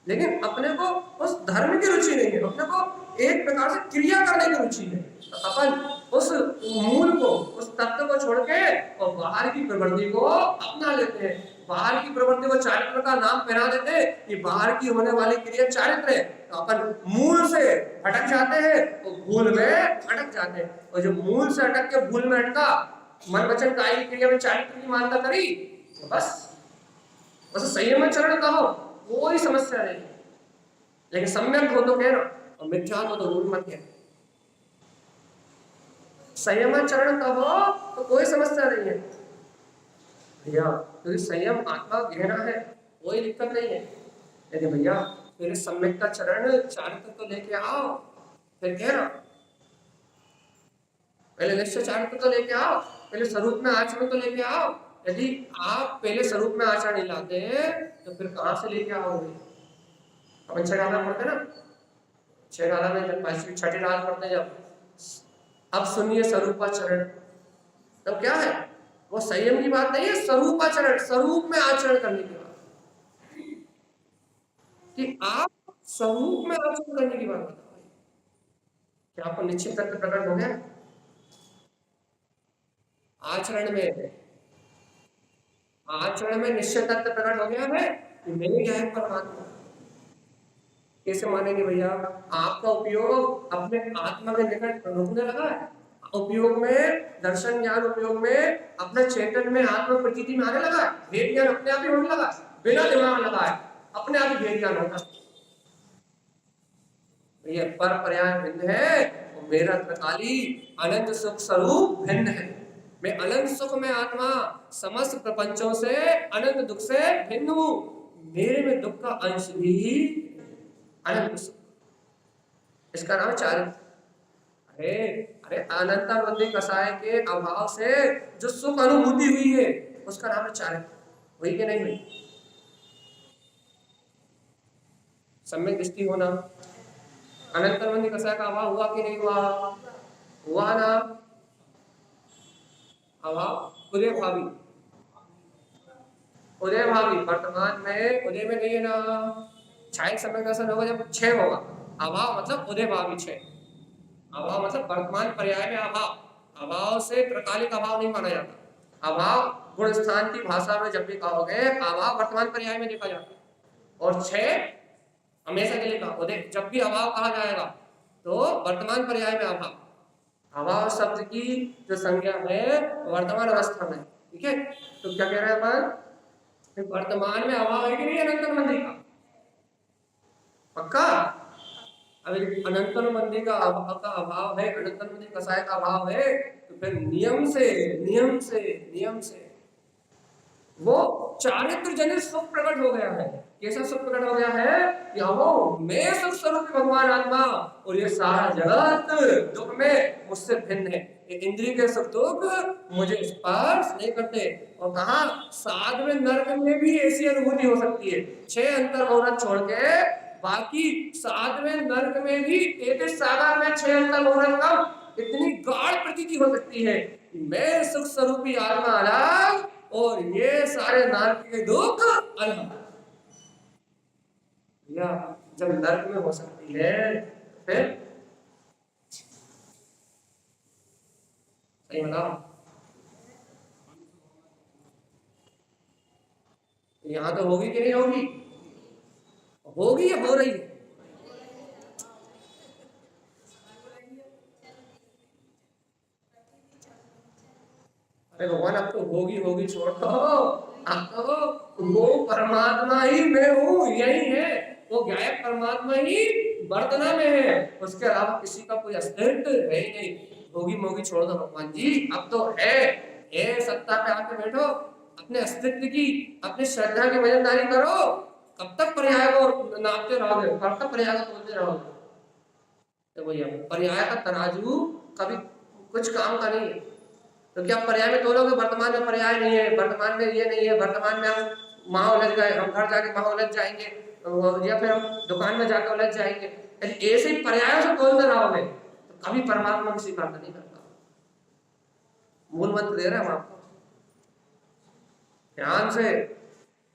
लेकिन अपने को उस धर्म की रुचि नहीं है, अपने को एक प्रकार से क्रिया करने की रुचि है। तो अपन उस मूल को, उस तत्व को छोड़ के और बाहर की प्रवृत्ति को अपना लेते हैं। बाहर की प्रवृत्ति को चारित्र का नाम पहना देते हैं कि बाहर की होने वाली क्रिया चारित्र है। तो अपन मूल से भटक जाते हैं और भूल में अटक जाते हैं। और जो मूल से अटक के भूल में अटका, मन वचन काई की क्रिया में चारित्र की मानता करी, तो बस संयम चरण कहो, कोई समस्या नहीं। लेकिन सम्यक हो तो कहना और मिथ्या हो तो दूर मत कहना। संयम चरण कहो तो कोई समस्या नहीं है भैया, क्योंकि संयम आत्मा गहना है, कोई दिक्कत नहीं है। लेकिन भैया पहले सम्यक का चरण चारित्र तो लेके आओ, फिर कहना। पहले निश्चय चारित्र तो लेके आओ, पहले स्वरूप में आचरण तो लेके आओ। यदि आप पहले स्वरूप में आचरण नहीं लाते तो फिर कहां से लेके आओगे? अपन छठाला पढ़ते ना, छठाला में जब छठी रात पढ़ते जब, अब सुनिए स्वरूपाचरण, तब क्या है, वो संयम की बात नहीं है, स्वरूपाचरण, स्वरूप में आचरण करने की बात, कि आप स्वरूप में आचरण करने की बात बताओ। क्या आपको निश्चित तत्व प्रकट हो गया? आचरण में निश्चित तत्व प्रकट हो गया है कि मेरे क्या है परमात्मा। कैसे मानेंगे भैया? आपका उपयोग अपने आत्मा के निकट रुकने लगा है, उपयोग में, दर्शन ज्ञान उपयोग में अपने चेतन में आत्म प्रतीति में आने लगा है, भेद ज्ञान अपने आप ही होने लगा, बिना दिमाग लगाए अपने आप ही भेद ज्ञान होता। ये पर पर्याय भिन्न है, मेरा त्रिकाली अनंत सुख स्वरूप भिन्न है। मैं अनंत सुख में आत्मा, समस्त प्रपंचों से, अनंत दुख से भिन्न हूं। मेरे में दुख का अंश भी अनंत सुख, इसका नाम चारित्र। अरे अरे अनंता बुद्धि कसाय के अभाव से जो सुख अनुभूति हुई है उसका नाम है चारित्र। हुई कि नहीं हुई? सम्यक दृष्टि होना। अनंतर बुद्धि कसाय का अभाव हुआ कि नहीं हुआ? हुआ ना। अभाव उदय भावी, उदय भावी वर्तमान में, उदय में नहीं है ना। छाया सम्यक दर्शन होगा जब क्षय होगा। अभाव मतलब उदय भावी क्षय। अभाव मतलब वर्तमान पर्याय में अभाव। अभाव से त्रिकालिक अभाव नहीं माना जाता। अभाव गुण स्थान की भाषा में जब भी कहोगे अभाव वर्तमान पर्याय में देखा जाता है, और क्षय हमेशा के लिए कहा। उदय जब भी अभाव कहा जाएगा तो वर्तमान पर्याय में अभाव। अभाव शब्द की जो संज्ञा है वर्तमान अवस्था में, ठीक है। तो क्या कह रहे हैं अपन? वर्तमान में अभाव है कि नहीं अनंतर मंदी का? पक्का? अगर अनंतर मंदी का अभाव है, अनंतर मंदी कसाय का अभाव है, तो फिर नियम से वो चारित्र जनित सुख प्रकट हो गया है। कैसा सुख प्रकट हो गया है कि वो मैं सुख स्वरूप भगवान आत्मा, और ये सारा जगत दुख में मुझसे भिन्न है। ये इंद्रिय के सुख दुख मुझे स्पर्श नहीं करते। और कहा साधवें नरक में भी ऐसी अनुभूति हो सकती है। 6 अंतर मुहूर्त छोड़ के बाकी साधवें नरक में भी तेतिस सागर में 6 अंतर मुहूर्त कम इतनी गाढ़ प्रतीति हो सकती है कि मैं सुख स्वरूपी आत्मा अलग और ये सारे नरक के दुख अलग। या जब नरक में हो सकती है फिर सही बताओ, यहां तो होगी कि नहीं होगी? होगी या हो रही है? अरे भगवान अब तो होगी छोड़ दो। अब तो वो परमात्मा ही मैं हूँ, यही है वो गायब परमात्मा ही वर्तना में है, उसके अलावा किसी का कोई अस्तित्व है ही नहीं। होगी मोगी छोड़ दो भगवान जी, अब तो है सत्ता पे आके बैठो, अपने अस्तित्व की, अपनी श्रद्धा की वजनदारी करो। कब तक पर्याय को नापते रहोगे? कब तक पर्याय को तोलते रहोगे? तो भैया पर्याय का तराजू कभी कुछ काम का नहीं है। तो क्या पर्याय में तोलोगे? वर्तमान में पर्याय नहीं है, वर्तमान में ये नहीं है, वर्तमान में हम वहां उलझ गए, हम घर जाके वहां उलझ जाएंगे, या फिर हम दुकान में जाकर उलझ जाएंगे। ऐसे ही पर्यायों से तोलते रहोगे तो कभी परमात्मा की स्वीकार नहीं करता। मूल मंत्र दे रहे हैं हम आपको ध्यान से।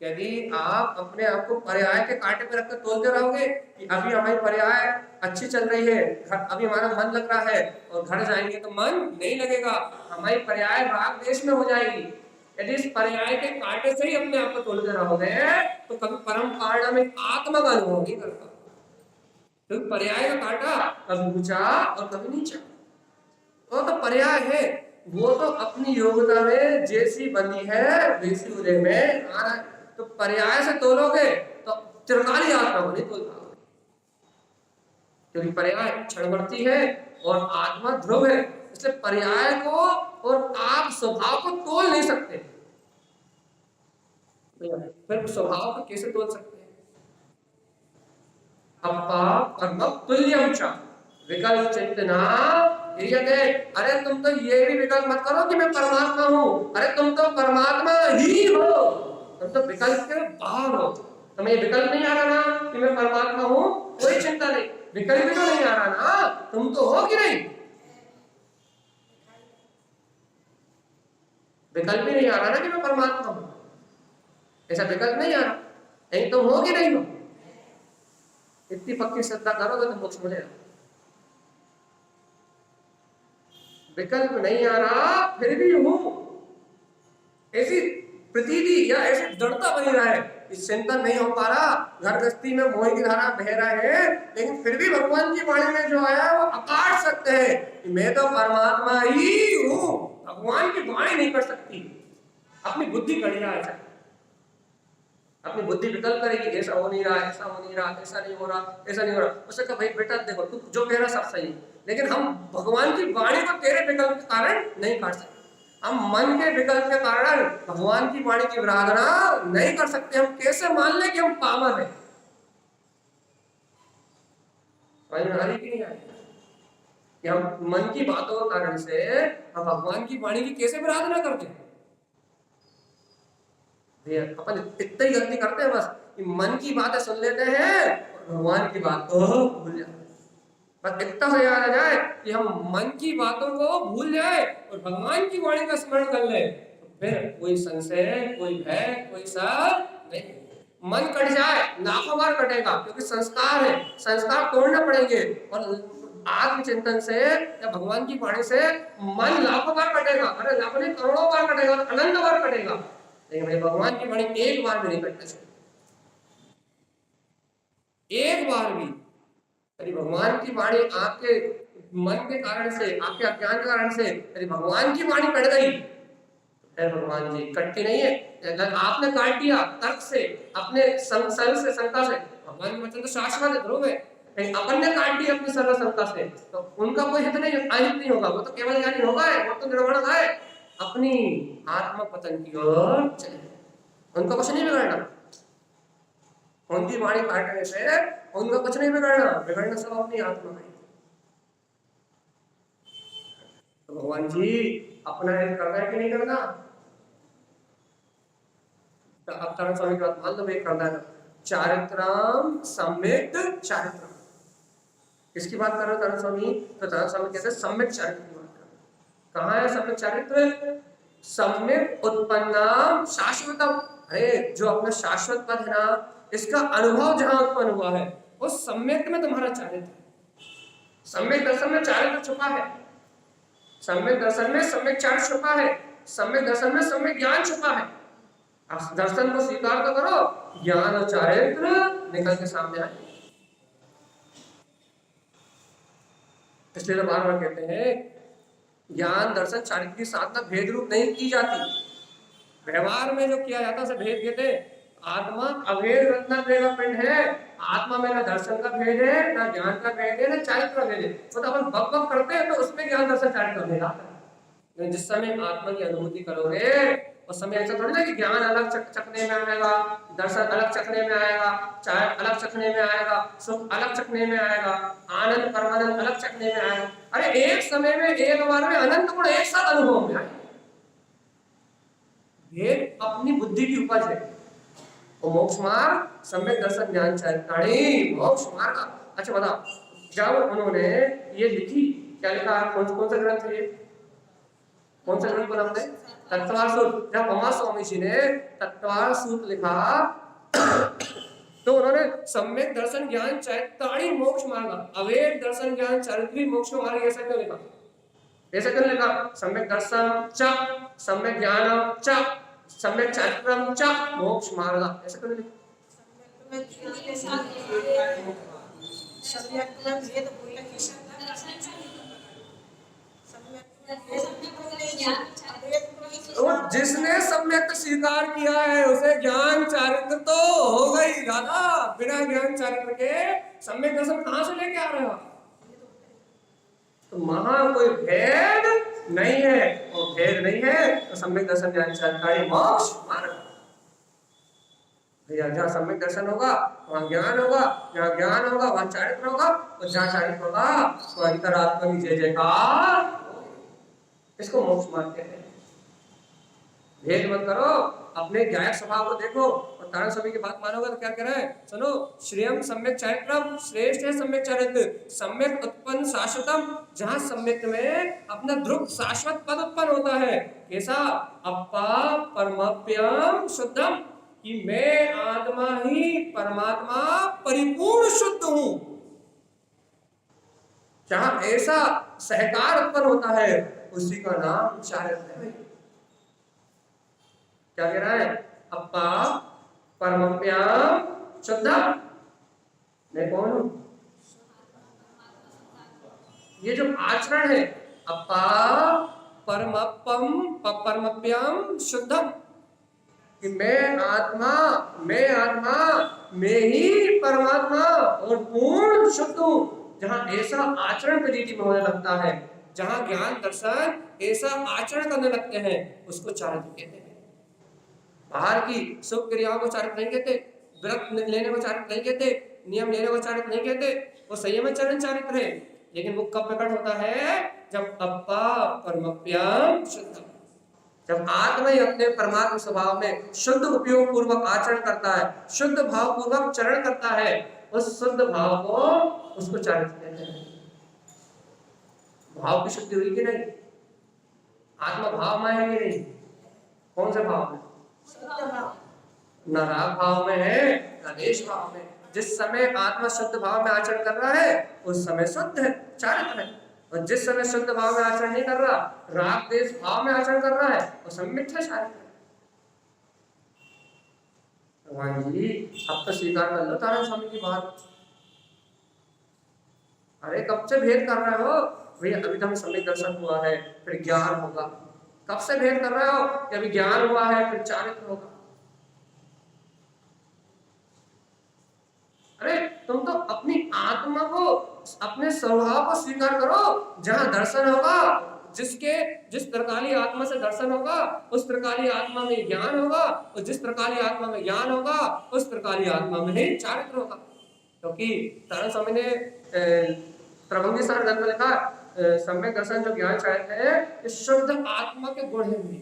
यदि आप अपने आप को पर्याय के कांटे पे रखकर तोलते रहोगे कि अभी हमारी पर्याय अच्छी चल रही है, अभी हमारा मन लग रहा है, और घर जाएंगे तो मन नहीं लगेगा, हमारी पर्याय राग देश में हो जाएगी। यदि इस पर्याय के कांटे से ही अपने आप को तोलते रहोगे तो कभी परम कारण में आत्मा का अनुभव नहीं करता। क्योंकि पर्याय का कांटा कभी ऊंचा और कभी नीचा, वो तो पर्याय है। वो तो अपनी योग्यता में जैसी बनी है वैसी उदय में आना। तो पर्याय से तोलोगे तो त्रिकाली आत्मा को नहीं तोल पाओगे, क्योंकि पर्याय क्षणवर्ती है और आत्मा ध्रुव है। इसलिए पर्याय को और आप स्वभाव को तोल नहीं सकते। फिर स्वभाव को कैसे तोल सकते हैं? अपा कर्म तुल्यम च विकल्प चिंतना। अरे तुम तो ये भी विकल्प मत करो कि मैं परमात्मा हूँ। अरे तुम तो परमात्मा ही हो, तुम तो विकल्प के बाहर हो। तुम्हें विकल्प नहीं आ रहा ना कि मैं परमात्मा हूँ, कोई चिंता नहीं। विकल्प भी तो नहीं आ रहा ना, तुम तो हो कि नहीं? विकल्प भी नहीं आ रहा ना कि मैं परमात्मा हूँ, ऐसा विकल्प नहीं आ रहा। नहीं तुम हो कि नहीं हो? इतनी पक्की श्रद्धा करोगे तो मोक्ष मिलेगा। विकल्प नहीं आ रहा फिर भी हूं, ऐसी प्रतीति या ऐसी दृढ़ता बनी रहा है, चिंतन नहीं हो पा रहा, घर गृहस्थी में मोह की धारा बह रहा है, लेकिन फिर भी भगवान की वाणी में जो आया वो अकाट सकते हैं कि मैं तो परमात्मा ही हूं। भगवान की वाणी नहीं कर सकती, अपनी बुद्धि कर रहा है। अपनी बुद्धि विकल्प करेगी, ऐसा हो नहीं रहा, ऐसा हो नहीं रहा, ऐसा नहीं हो रहा, ऐसा नहीं हो रहा। उससे कहा भाई बेटा देखो तू जो कह रहा सब सही है, लेकिन हम भगवान की वाणी को तेरे विकल्प के कारण नहीं काट सकते। हम मन के विकल्प के कारण भगवान की वाणी की आराधना नहीं कर सकते। हम कैसे मान ले कि हम पावन है? समझ में आ रही कि नहीं आ रही? कि हम मन की बातों के कारण से हम भगवान की वाणी की कैसे आराधना करते हैं? अपन इतनी ही गलती करते हैं बस कि मन की बातें सुन लेते हैं और भगवान की बात को भूल जाते हैं। बस इतना सा याद आ जाए कि हम मन की बातों को भूल जाए और भगवान की वाणी का स्मरण कर ले, तो फिर कोई संशय, कोई भय, कोई सब नहीं। मन कट जाए, लाखों बार कटेगा, क्योंकि संस्कार है, संस्कार तोड़ने पड़ेंगे। और आत्मचिंतन से या भगवान की वाणी से मन लाखों बार कटेगा, अरे लाखों नहीं करोड़ों बार कटेगा, अनंत बार कटेगा, लेकिन भाई भगवान की वाणी एक बार भी नहीं कटना चाहिए, एक बार भी। यदि भगवान की वाणी आपके मन के कारण से, आपके अज्ञान के कारण से यदि भगवान की वाणी कट गई, तो भगवान जी कटती नहीं है। अगर आपने काट दिया तर्क से, अपने सर्व से, शंका से, भगवान के वचन तो शाश्वत है, ध्रुव है, लेकिन अपन ने काट दिया अपनी सर्व शंका से, तो उनका कोई हित नहीं, अहित नहीं होगा, वो तो केवल ज्ञानी होगा, वो तो निर्वाण है, अपनी आत्म पतन की ओर चले, उनको कुछ नहीं बिगड़ना। उनकी वाणी काटने से उनका कुछ नहीं बिगड़ना, बिगड़ना सब अपनी आत्मा है। तो भगवान जी अपना हित करना है कि नहीं करना? तो अब तरह स्वामी की बात मान लो, भाई करना है। चारित्रम सम्यक चारित्रम, किसकी बात कर रहे हो तरह स्वामी? तो तरह स्वामी कहते हैं सम्यक चारित्र की बात कर रहे हैं। कहाँ है सम्यक चारित्र? सम्यक उत्पन्नम शाश्वतम, अरे जो अपना शाश्वत पद है ना, इसका अनुभव जहां उत्पन्न हुआ है, उस सम्यक में तुम्हारा चारित्र है। सम्यक दर्शन में चारित्र छुपा है, सम्यक दर्शन में सम्यक चारित्र छुपा है, सम्यक दर्शन में सम्यक ज्ञान छुपा है। अब दर्शन को स्वीकार तो करो, ज्ञान और चारित्र निकल के सामने आए। इसलिए तो बार बार कहते हैं ज्ञान दर्शन चारित्र की साधना भेद रूप नहीं की जाती। व्यवहार में जो किया जाता है उसे भेद कहते हैं। आत्मा अभेद रत्न पिंड है, आत्मा में ना दर्शन का भेद है, ना ज्ञान का भेद है, ना चारित्र का भेद है। तो अपन बक बक करते हैं तो उसमें ज्ञान दर्शन चारित्र का भेद आता है। लेकिन जिस समय आत्मा की अनुभूति करोगे उस समय ऐसा थोड़ी ना कि ज्ञान अलग चखने में आएगा, दर्शन अलग चखने में आएगा, चाय अलग चखने में आएगा, सुख अलग चखने में आएगा, आनंद परमानंद अलग चखने में आएगा। अरे एक समय में, एक बार में अनंत गुण एक साथ अनुभव में आए। भेद अपनी बुद्धि की उपज है। और मोक्ष मार्ग सम्यक दर्शन ज्ञान चारित्राणी मोक्ष मार्ग। अच्छा बताओ, जब उन्होंने ये लिखी, क्या लिखा? कौन सा ग्रंथ है? कौन सा ग्रंथ बोला हमने? तत्वार सूत्र। जब उमा स्वामी जी ने तत्वार सूत्र लिखा तो उन्होंने सम्यक दर्शन ज्ञान चारित्राणी मोक्ष मार्ग, अवैध दर्शन ज्ञान चारित्री मोक्ष मार्ग ऐसा क्यों लिखा? ऐसा क्यों लिखा? सम्यक दर्शन च सम्यक ज्ञान च सम्यक चारित्रम च मोक्ष मार्ग, ऐसा क्यों लिखा? तो जिसने सम्यक स्वीकार किया है उसे ज्ञान चारित्र तो होगा ही दादा। बिना ज्ञान चारित्र के सम्यक दर्शन कहां से लेके आ रहे हो? तो महा कोई भेद नहीं है, और भेद नहीं है तो सम्यक दर्शन ज्ञान चारित्राणी मोक्ष मार्ग। भैया जहाँ सम्यक दर्शन होगा वहाँ ज्ञान होगा, जहाँ ज्ञान होगा वहाँ चारित्र होगा, और जहाँ चारित्र होगा वहाँ अंतरात्मा की जय जयकार। इसको मोक्ष मार्ग कहते हैं। भेद मत करो, अपने ज्ञायक स्वभाव को देखो और तारण स्वामी की बात मानोगे तो क्या कह रहा है सुनो। श्रेयम सम्यक चारित्रम, श्रेष्ठ है सम्यक चारित्र। सम्यक उत्पन्न शाश्वतम, जहां सम्यक में अपना ध्रुव शाश्वत पद उत्पन्न होता है। कैसा? अप्पा परमाप्यम शुद्धम, कि मैं आत्मा ही परमात्मा परिपूर्ण शुद्ध हूं। जहां ऐसा सहकार उत्पन्न होता है उसी का नाम चारित्र है। क्या कह रहा है? अप्पा परमप्याम शुद्धम, मैं कौन हूं? ये जो आचरण है, अप्पा परमप्यम शुद्धम, कि मैं आत्मा मैं ही परमात्मा और पूर्ण शुद्ध हूँ। जहां ऐसा आचरण प्रतीति में होने लगता है, जहां ज्ञान दर्शन ऐसा आचरण करने लगते हैं, उसको चारित्र कहते हैं। बाहर की शुभ क्रियाओं को चारित्र नहीं कहते, व्रत लेने को चारित्र नहीं कहते, नियम लेने को चारित्र नहीं कहते, वो संयम चरण चारित्र है। लेकिन वो कब प्रकट होता है? जब अप्पा परमप्यम शुद्ध, जब आत्मा ही अपने परमात्मा स्वभाव में शुद्ध उपयोग पूर्वक आचरण करता है, शुद्ध भाव पूर्वक चरण करता है, उस शुद्ध भाव को उसको चारित्र कहते हैं। भाव की शुद्धि हुई कि नहीं? आत्मा भाव में है कि नहीं? कौन से भाव में? न राग भाव में है न देश भाव में। जिस समय आत्मा शुद्ध भाव में आचरण कर रहा है उस समय शुद्ध है, चारित्र है। और जिस समय शुद्ध भाव में आचरण नहीं कर रहा, राग देश भाव में आचरण कर रहा है, उस समय मिथ्या चारित्र है। भगवान जी अब तो स्वीकार कर लो तारण स्वामी की बात। अरे कब से भेद कर रहे हो भैया? अभी तो हमें सम्यक दर्शन हुआ है, फिर ज्ञान होगा। कब से भेद कर रहे हो कि अभी ज्ञान हुआ है फिर चारित्र होगा? अरे तुम तो अपनी आत्मा को, अपने स्वभाव को स्वीकार करो। जहां दर्शन होगा, जिस प्रकार आत्मा से दर्शन होगा उस प्रकार आत्मा में ज्ञान होगा, और जिस प्रकार आत्मा में ज्ञान होगा उस प्रकार आत्मा में ही चारित्र होगा। क्योंकि तारण स्वामी ने प्रभंगी सार ग्रंथ में लिखा, सम्यक दर्शन जो ज्ञान चारित्र है, ये शुद्ध आत्मा के गुण है।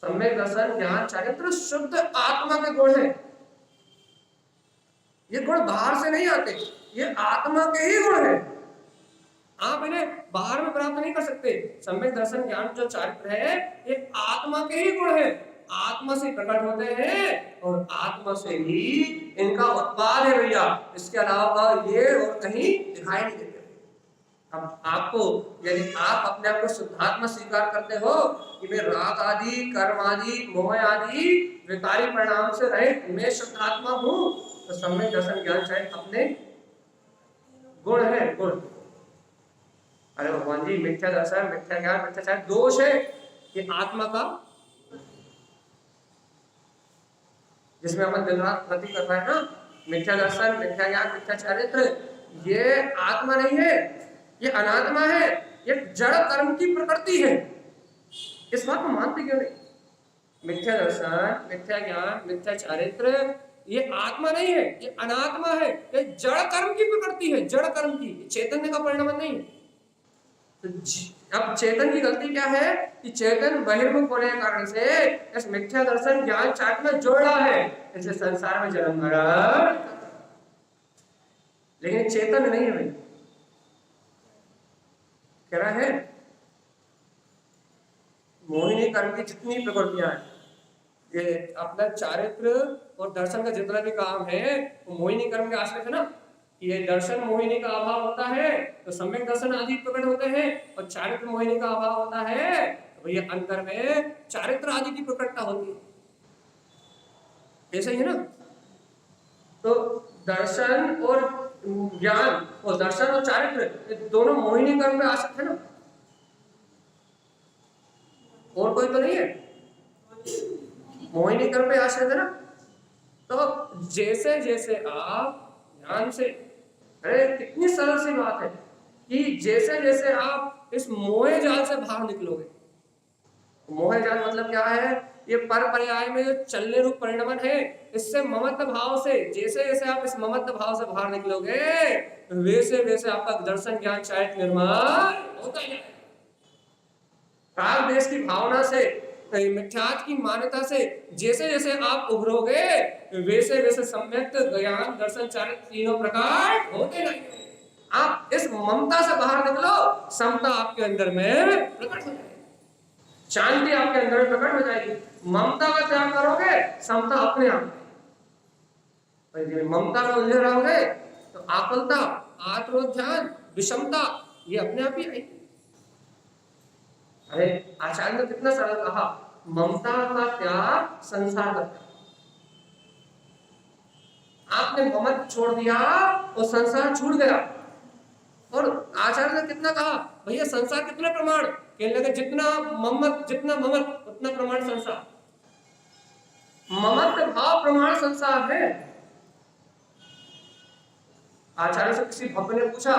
सम्यक दर्शन ज्ञान चारित्र शुद्ध आत्मा के गुण है। ये गुण बाहर से नहीं आते, ये आत्मा के ही गुण है। आप इन्हें बाहर में प्राप्त नहीं कर सकते। सम्यक दर्शन ज्ञान जो चारित्र है, ये आत्मा के ही गुण है, आत्मा से प्रकट होते हैं और आत्मा से ही इनका उत्पाद है भैया। इसके अलावा ये और कहीं दिखाई नहीं देते। अब आपको, यदि आप अपने आप को शुद्धात्मा स्वीकार करते हो कि मैं राग आदि, कर्म आदि, मोह आदि विकारी परिणाम से रहित मैं शुद्धात्मा हूँ, तो सम्यक दर्शन ज्ञान चाहे अपने गुण है, गुण। अरे भगवान जी मिथ्या दर्शन, मिथ्या ज्ञान, मिथ्या चाहे दोष है ये आत्मा का, जिसमें अपन दिन रात प्रति कर रहे हैं ना। मिथ्या दर्शन, मिथ्या ज्ञान, मिथ्या चारित्र, ये आत्मा नहीं है, ये अनात्मा है, ये जड़ कर्म की प्रकृति है। इस बात को मानते क्यों नहीं? मिथ्या दर्शन, मिथ्या ज्ञान, मिथ्या चारित्र ये आत्मा नहीं है, ये अनात्मा है, ये जड़ कर्म की प्रकृति है, जड़ कर्म की, चैतन्य का परिणाम नहीं है। तो अब चेतन की गलती क्या है कि चेतन बहिर्मुख होने के कारण से इस मिथ्या दर्शन ज्ञान चारित्र में जोड़ रहा है, इसलिए संसार में जन्म मरण, लेकिन चेतन नहीं है भाई। कह रहा है मोहिनी कर्म की जितनी प्रकृतियां हैं, ये अपना चारित्र और दर्शन का जितना भी काम है वो मोहिनी कर्म के आश्रित है ना। ये दर्शन मोहिनी का अभाव होता है तो सम्यक दर्शन आदि प्रकट होते हैं, और चारित्र मोहिनी का अभाव होता है तो ये अंतर में चारित्र आदि की प्रकटता होती है। ऐसा ही है ना। तो दर्शन और ज्ञान और दर्शन और चारित्र दोनों मोहिनी कर्म में आश्रित है ना, और कोई तो नहीं है, मोहिनी कर्म पे आश्रित है ना। तो जैसे जैसे आप ध्यान से, अरे कितनी सरल सी बात है कि जैसे जैसे आप इस मोह जाल से बाहर निकलोगे, मोह जाल मतलब क्या है? ये पर पर्याय में जो चलने रूप परिणमन है, इससे ममत्व भाव से जैसे जैसे आप इस ममत्व भाव से बाहर निकलोगे वैसे वैसे आपका दर्शन ज्ञान चारित्र निर्माण होता है। काल देश की भावना से, मिथ्यात्व की मान्यता से जैसे जैसे आप उभरोगे वैसे वैसे सम्यक ज्ञान दर्शन चारित्र तीनों प्रकार होते रहेंगे। आप इस ममता से बाहर निकलो, समता आपके अंदर में प्रकट हो जाएगी, शांति आपके अंदर में प्रकट हो जाएगी। ममता का त्याग करोगे, समता अपने आप। ममता में उलझे रहोगे तो आकुलता, आत्मध्यान, विषमता ये अपने आप ही आएगी। अरे आचार्य ने कितना सरल कहा, ममता का त्याग संसार का त्याग। आपने ममत्व छोड़ दिया और संसार छूट गया। और आचार्य ने कितना कहा, भैया संसार कितने प्रमाण, कहने लगे जितना ममत्व उतना प्रमाण संसार। ममत्व भाव प्रमाण संसार है। आचार्य से किसी भक्त ने पूछा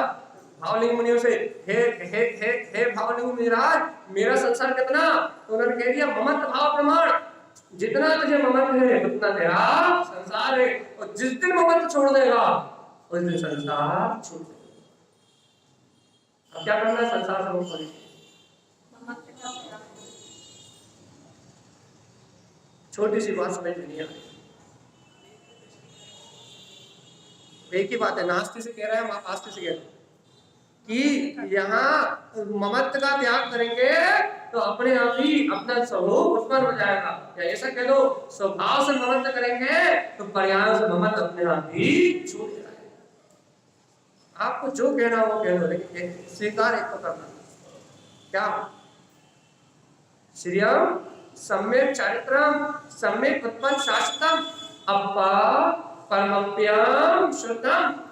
भावलिंग मुनियों से, हे हे हे हे भावलिंग मुनिराज, मेरा संसार कितना? तो उन्होंने कह दिया ममत्व भाव प्रमाण, जितना तुझे ममत्व है उतना तेरा संसार है, और जिस दिन ममत्व छोड़ देगा उस दिन संसार छूट जाएगा। अब क्या करना है? संसार से मुक्त होने। छोटी सी बात समझ में नहीं आ रही। एक ही बात है, नास्ति से कह रहा है, आस्ति से कह रहा है कि यहाँ ममत्व का त्याग करेंगे तो अपने आप ही अपना स्वरूप उत्पन्न हो जाएगा, या ऐसा कह दो स्वभाव से ममत्व करेंगे तो पर्याय से ममत्व अपने आप ही छूट जाएगा। आपको जो कहना वो कह दो, लेकिन स्वीकार एक तो करना। क्या? श्रियम सम्यक चारित्रम सम्यक उत्पन्न शाश्वतम अपा परमप्यम शुद्धम।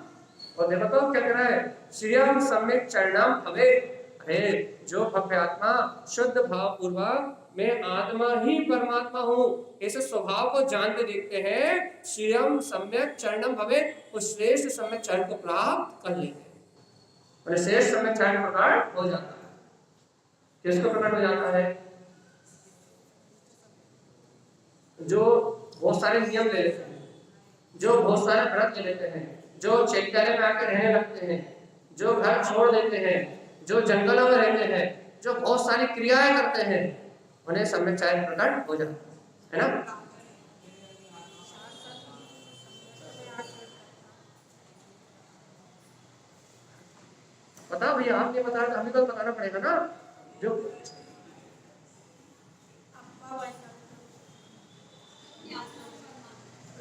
और देखो तो क्या कह रहा है? श्रियम सम्यक चरणम भवे। अरे जो भव्य आत्मा शुद्ध भाव पूर्वक मैं आत्मा ही परमात्मा हूँ ऐसे स्वभाव को जानते देखते हैं, श्रियम सम्यक चरणम भवे, उस श्रेष्ठ सम्यक चरण को प्राप्त कर लेते हैं। श्रेष्ठ सम्यक चरण प्रकट हो जाता है। किसको प्रकट हो जाता है? जो बहुत सारे नियम ले लेते हैं, जो बहुत सारे व्रत ले लेते हैं, जो चैत्यालय में आकर रहने लगते हैं, जो घर छोड़ देते हैं, जो जंगलों में रहते हैं, जो बहुत सारी क्रियाएं करते हैं, उन्हें सम्यक चरण प्रकट हो जाता है ना। पता भैया, आप नहीं बता रहे, हमें तो बताना पड़ेगा ना।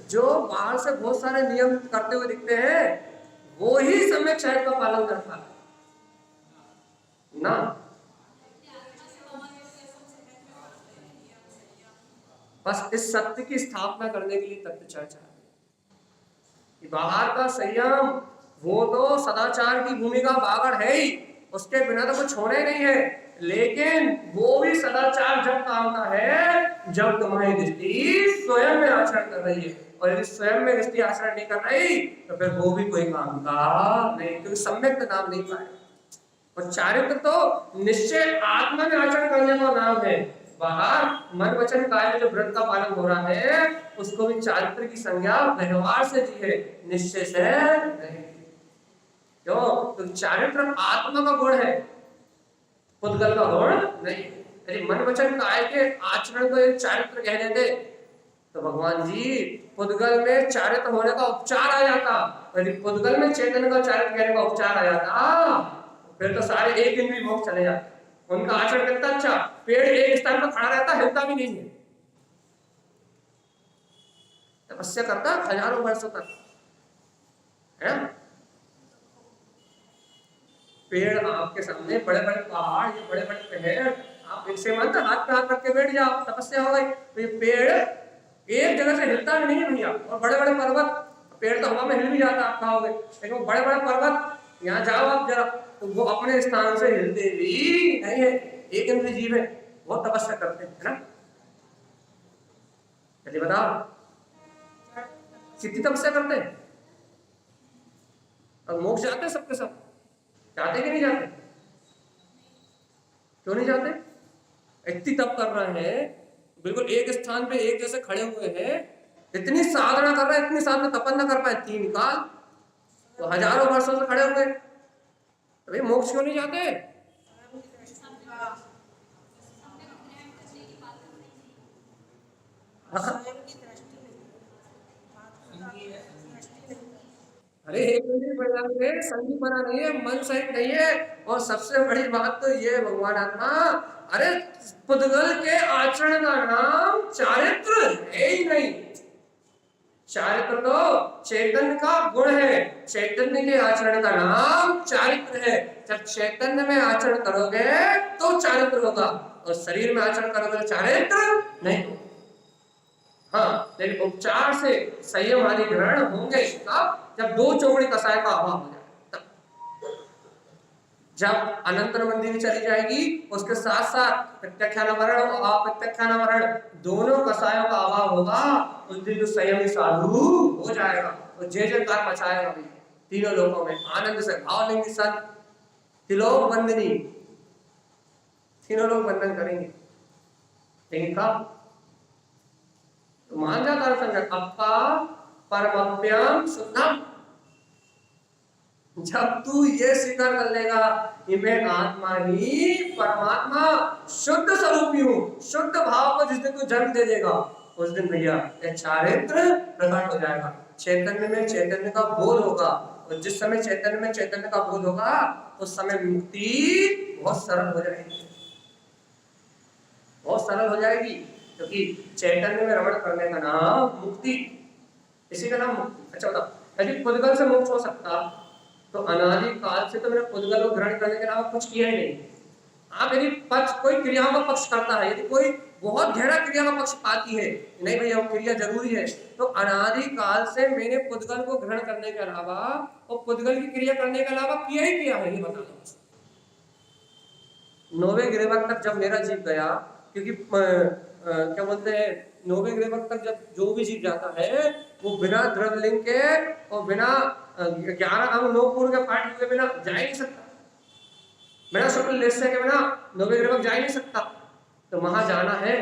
जो बाहर से बहुत सारे नियम करते हुए दिखते हैं वो ही सम्यक चरण का पालन करता है ना। बस इस सत्य की स्थापना करने के लिए तत्व चर्चा है कि बाहर का संयम वो तो सदाचार की भूमिका बागड़ है ही, उसके बिना तो कुछ होना ही नहीं है, लेकिन वो भी सदाचार जब काम का है जब तुम्हारी दृष्टि स्वयं में आचरण कर रही है, और यदि स्वयं में दृष्टि आचरण नहीं कर रही तो फिर वो भी कोई काम का नहीं, क्योंकि सम्यक का नाम नहीं पाए। और चारित्र तो निश्चय आत्मा में आचरण करने का नाम है। बाहर मन वचन काया में जो व्रत का पालन हो रहा है उसको भी चारित्र की संज्ञा व्यवहार से दी है, निश्चय से नहीं। क्यों? तो चारित्र आत्मा का गुण है, पुद्गल का गुण नहीं। यदि मन वचन काय के आचरण को एक चारित्र कह देते तो भगवान जी पुद्गल में चारित्र होने का उपचार आ जाता, यदि पुद्गल में चेतन का चारित्र कहने का उपचार आ जाता फिर तो सारे एक दिन भी मोक्ष चले जाते। उनका आचरण कितना अच्छा, पेड़ एक स्थान पर खड़ा रहता, हिलता भी नहीं है, तपस्या करता हजारों वर्षों तक, है ना। पेड़ आपके सामने, बड़े बड़े पहाड़, ये बड़े बड़े पेड़, आप इनसे मत हाथ पे हाथ रख के बैठ जाओ, तपस्या हो गई। तो ये पेड़ एक जगह से हिलता भी नहीं है भैया। और बड़े बड़े पर्वत, पेड़ तो हवा में हिल भी जाता, आप खाओगे, लेकिन वो बड़े बड़े पर्वत यहाँ जाओ आप जरा तो वो अपने स्थान से हिलते भी नहीं है। एक इंद्रिय जीव है, बहुत तपस्या करते हैं, है ना। चलिए बताओ कितनी तपस्या करते हैं, और मोक्ष जाते हैं सबके सब, जाते कि नहीं जाते? क्यों नहीं जाते? इतनी तप कर रहे हैं, बिल्कुल एक स्थान पे एक जैसे खड़े हुए हैं, इतनी साधना कर रहे हैं, इतनी साधना तपन न कर पाए 3 काल, तो हजारों वर्षों से खड़े हुए, तो भाई मोक्ष क्यों नहीं जाते? अरे एक संगीत बना नहीं है, मन सहित नहीं है। और सबसे बड़ी बात तो ये भगवान आत्मा, अरे पुद्गल के आचरण का नाम चारित्र है ही नहीं। चारित्र तो चैतन्य का गुण है, चैतन्य के आचरण का नाम चारित्र है। जब चैतन्य में आचरण करोगे तो चारित्र होगा, और शरीर में आचरण करोगे तो चारित्र नहीं। हाँ, लेकिन उपचार से संयम आदि ग्रहण होंगे तब, जब 2 चौकड़ी कसाय का अभाव हो जाए तब। जब अनंतर बंदी भी चली जाएगी, उसके साथ साथ प्रत्यक्षानावरण और अप्रत्यक्षानावरण दोनों कसायों का अभाव होगा, उस दिन जो संयमी साधु हो जाएगा और जय जयकार मचाएगा भी तीनों लोगों में आनंद से। भावलिंगी संत त्रिलोक वंदनी, तीनों लोग वंदन करेंगे। लेकिन कब? तो मान जाता है संगत अपा परमप्यम शुद्धम, जब तू ये स्वीकार कर लेगा कि मैं आत्मा ही परमात्मा शुद्ध स्वरूपी हूं, शुद्ध भाव को जिस दिन तू जन्म दे देगा, उस दिन भैया ये चारित्र प्रकट हो जाएगा। चैतन्य में चैतन्य का बोध होगा, और जिस समय चैतन्य में चैतन्य का बोध होगा उस समय मुक्ति बहुत सरल हो जाएगी, बहुत सरल हो जाएगी। क्योंकि चैतन्य में रमण करने का नाम मुक्ति, इसी का नाम मुक्ति। अच्छा बताओ, यदि पुद्गल से मोक्ष हो सकता तो अनादि काल से तो मैंने पुद्गल को ग्रहण करने के अलावा कुछ किया ही नहीं। आप यदि पक्ष कोई क्रियाओं का पक्ष करता है, यदि कोई बहुत गहरा क्रिया का पक्ष पाती है, नहीं भैया वो क्रिया जरूरी है, तो अनादि काल से मैंने पुद्गल को ग्रहण करने के अलावा और पुद्गल की क्रिया करने के अलावा किया ही किया है, ये बता दो। 9वें गिरेवक तक जब मेरा जीव गया, क्योंकि क्या बोलते हैं, 9वें गिरेवक तक जब जो भी जीव जाता है वो बिना द्रव्यलिंग के और बिना 11 अंग 9 पूर्व के पाठ के बिना जा ही नहीं सकता, बिना शुक्ल लेस्य के बिना 9वें गिरेवक जा ही नहीं सकता। तो वहां जाना है,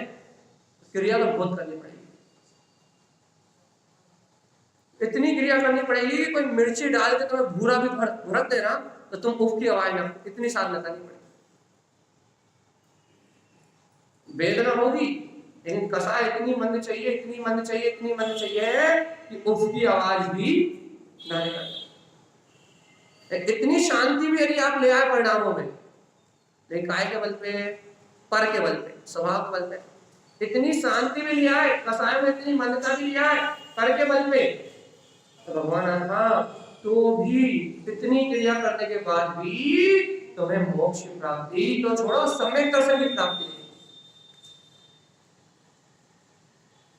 क्रिया तो बहुत करनी पड़ेगी, इतनी क्रिया करनी पड़ेगी। कोई मिर्ची डाल के तुम्हें भूरा भी भरत देना तो तुम उफ की आवाज ना, इतनी साधना करनी पड़ेगी। वेदना होगी लेकिन कसाय इतनी मंद चाहिए, इतनी मंद चाहिए, इतनी मंद चाहिए कि उफ की आवाज भी ना निकले। इतनी शांति भी यदि आप ले आए परिणामों में, नहीं काय के बल पे, पर के बल पे, स्वभाव के बल पे, इतनी शांति भी ले आए, कसाय में इतनी मंदता भी ले आए पर के बल पे, तो भगवान आत्मा तो भी इतनी क्रिया करने के बाद भी तुम्हें मोक्ष की प्राप्ति तो छोड़ो, सम्यक दर्शन की प्राप्ति।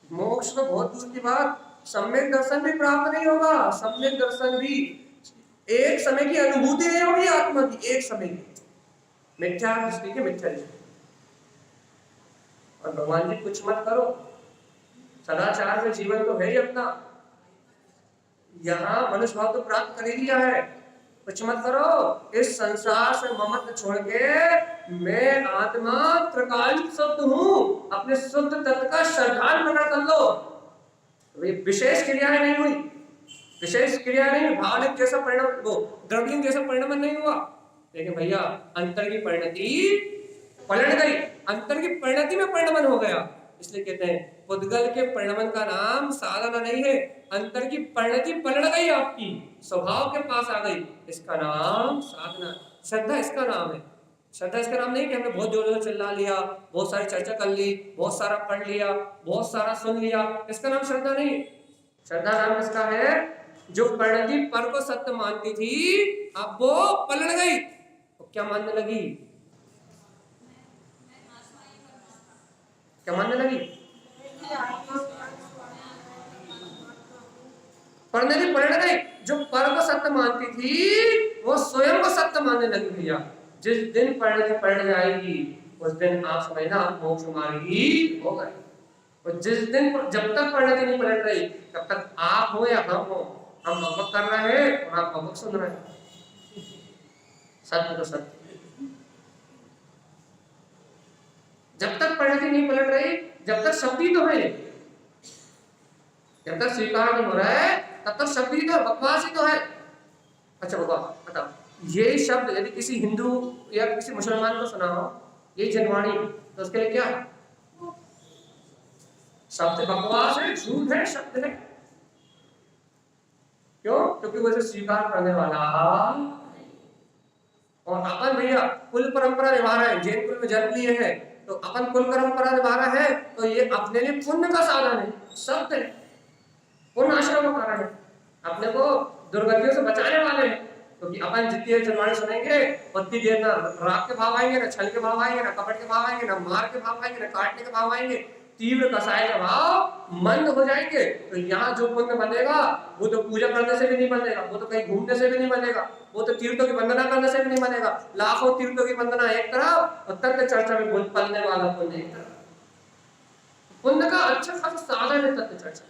मोक्ष तो बहुत दूर की बात, सम्यक दर्शन भी प्राप्त नहीं होगा। सम्यक दर्शन भी एक समय की अनुभूति नहीं होगी आत्मा की, एक समय की मिथ्या दृष्टि के मिथ्या दृष्टि। और भगवान जी कुछ मत करो, सदाचार में जीवन तो है ही अपना, यहाँ मनुष्य भाव तो प्राप्त कर ही लिया है, कुछ मत करो। इस संसार से ममत्व छोड़ के मैं आत्मा त्रिकालिक शुद्ध हूँ, अपने शुद्ध तत्व का श्रद्धान प्रकट कर लो। विशेष क्रियाएं नहीं हुई, विशेष क्रिया नहीं, भावनिक जैसा परिणाम, वो द्रव्यलिंग जैसा परिणाम नहीं हुआ, लेकिन भैया अंतर की परिणति पलट गई, अंतर की परिणति में परिणमन हो गया। इसलिए कहते हैं पुद्गल के परिणमन का नाम साधना नहीं है, अंतर की परिणति पलट गई, आपकी स्वभाव के पास आ गई, इसका नाम साधना। श्रद्धा इसका नाम है। श्रद्धा इसका नाम नहीं कि हमने बहुत जोर जोर चिल्ला लिया, बहुत सारी चर्चा कर ली, बहुत सारा पढ़ लिया, बहुत सारा सुन लिया, इसका नाम श्रद्धा नहीं। श्रद्धा नाम किसका है? जो परिणति पर को सत्य मानती थी अब वो पलट गई, तो क्या मानने लगी? क्या मानने लगी? परिणति पलट गई। जो पर को सत्य मानती थी वो स्वयं को सत्य मानने लगी। भैया जिस दिन परिणति पलट जाएगी उस दिन आप समझना आप मोक्ष मार्गी हो गए। और जिस दिन, जब तक परिणति नहीं पलट रही तब तक आप हो या हम हो, हम भगवत कर रहे हैं और आप भगवत सुन रहे हैं। सत्य तो सत्य। जब तक परिणति नहीं पलट रही, जब तक शब्द ही तो है, जब तक स्वीकार नहीं हो रहा है तब तक शब्द ही तो, बकवास ही तो है। अच्छा बकवास बताओ, ये शब्द यदि किसी हिंदू या किसी मुसलमान को सुना हो, ये जनवाणी, तो उसके लिए क्या है? शब्द बकवास है, झूठ है, शब्द है। क्यों? क्योंकि वो इसे स्वीकार करने वाला। और अपन भैया कुल परंपरा निभा रहे हैं, जैन कुल में जन्म लिए हैं तो अपन कुल परंपरा निभा रहे हैं, तो ये अपने लिए पुण्य का साधन है, शब्द है, पुण्य आश्रम का कारण है, अपने को दुर्गतियों से बचाने वाले हैं। क्योंकि अपन जितनी देर जनवाणी सुनेंगे उतनी देर ना राग के भाव आएंगे, ना छल के भाव आएंगे, ना कपट के भाव आएंगे, ना मार के भाव आएंगे, ना काटने के भाव आएंगे, तीव्र कसाय का भाव मंद हो जाएंगे तो यहाँ जो पुण्य बनेगा वो तो पूजा करने से भी नहीं बनेगा, वो तो कहीं घूमने से भी नहीं बनेगा, वो तो तीर्थों की वंदना करने से भी नहीं बनेगा। लाखों तीर्थों की वंदना एक तरफ और तत्व चर्चा में घुल पलने वाला पुण्य एक तरफ। पुण्य का अच्छा खासा साधन है तत्व चर्चा,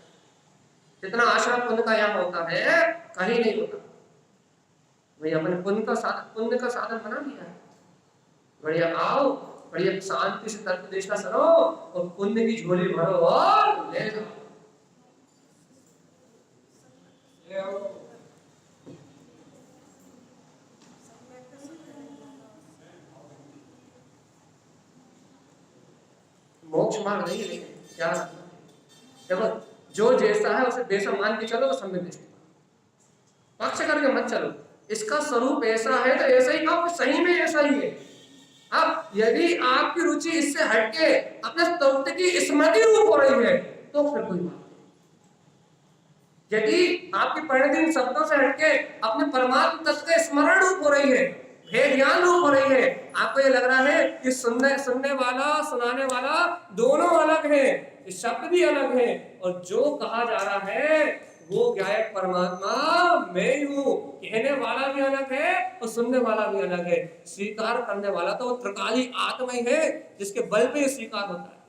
जितना आश्रम पुण्य का यहाँ होता है कहीं नहीं होता। वही अपने पुण्य का साधन बना लिया है। बढ़िया आओ, बढ़िया शांति से तत्व देशना सुनो और पुण्य की झोली भरो और ले जाओ। मोक्ष मार्ग नहीं है, क्या देखो जो जैसा है उसे वैसा मान के चलो तो सम्यक दृष्टि, पक्ष करके मत चलो। इसका स्वरूप ऐसा है तो ऐसा ही कहो, सही में ऐसा ही है। अब यदि आपकी रुचि इससे हटके अपने तत्व की स्मृति रूप हो रही है तो फिर कोई बात नहीं। यदि आपकी परिणति इन शब्दों से हटके अपने परमात्मा तत्व के स्मरण रूप हो रही है, भेद ज्ञान रूप हो रही है, आपको ये लग रहा है कि सुनने वाला सुनाने वाला दोनों अलग है, शब्द भी अलग है और जो कहा जा रहा है वो गायक परमात्मा मैं ही हूं, कहने वाला भी अलग है और सुनने वाला भी अलग है। स्वीकार करने वाला तो वो त्रिकाली आत्मा ही है जिसके बल पे स्वीकार होता है।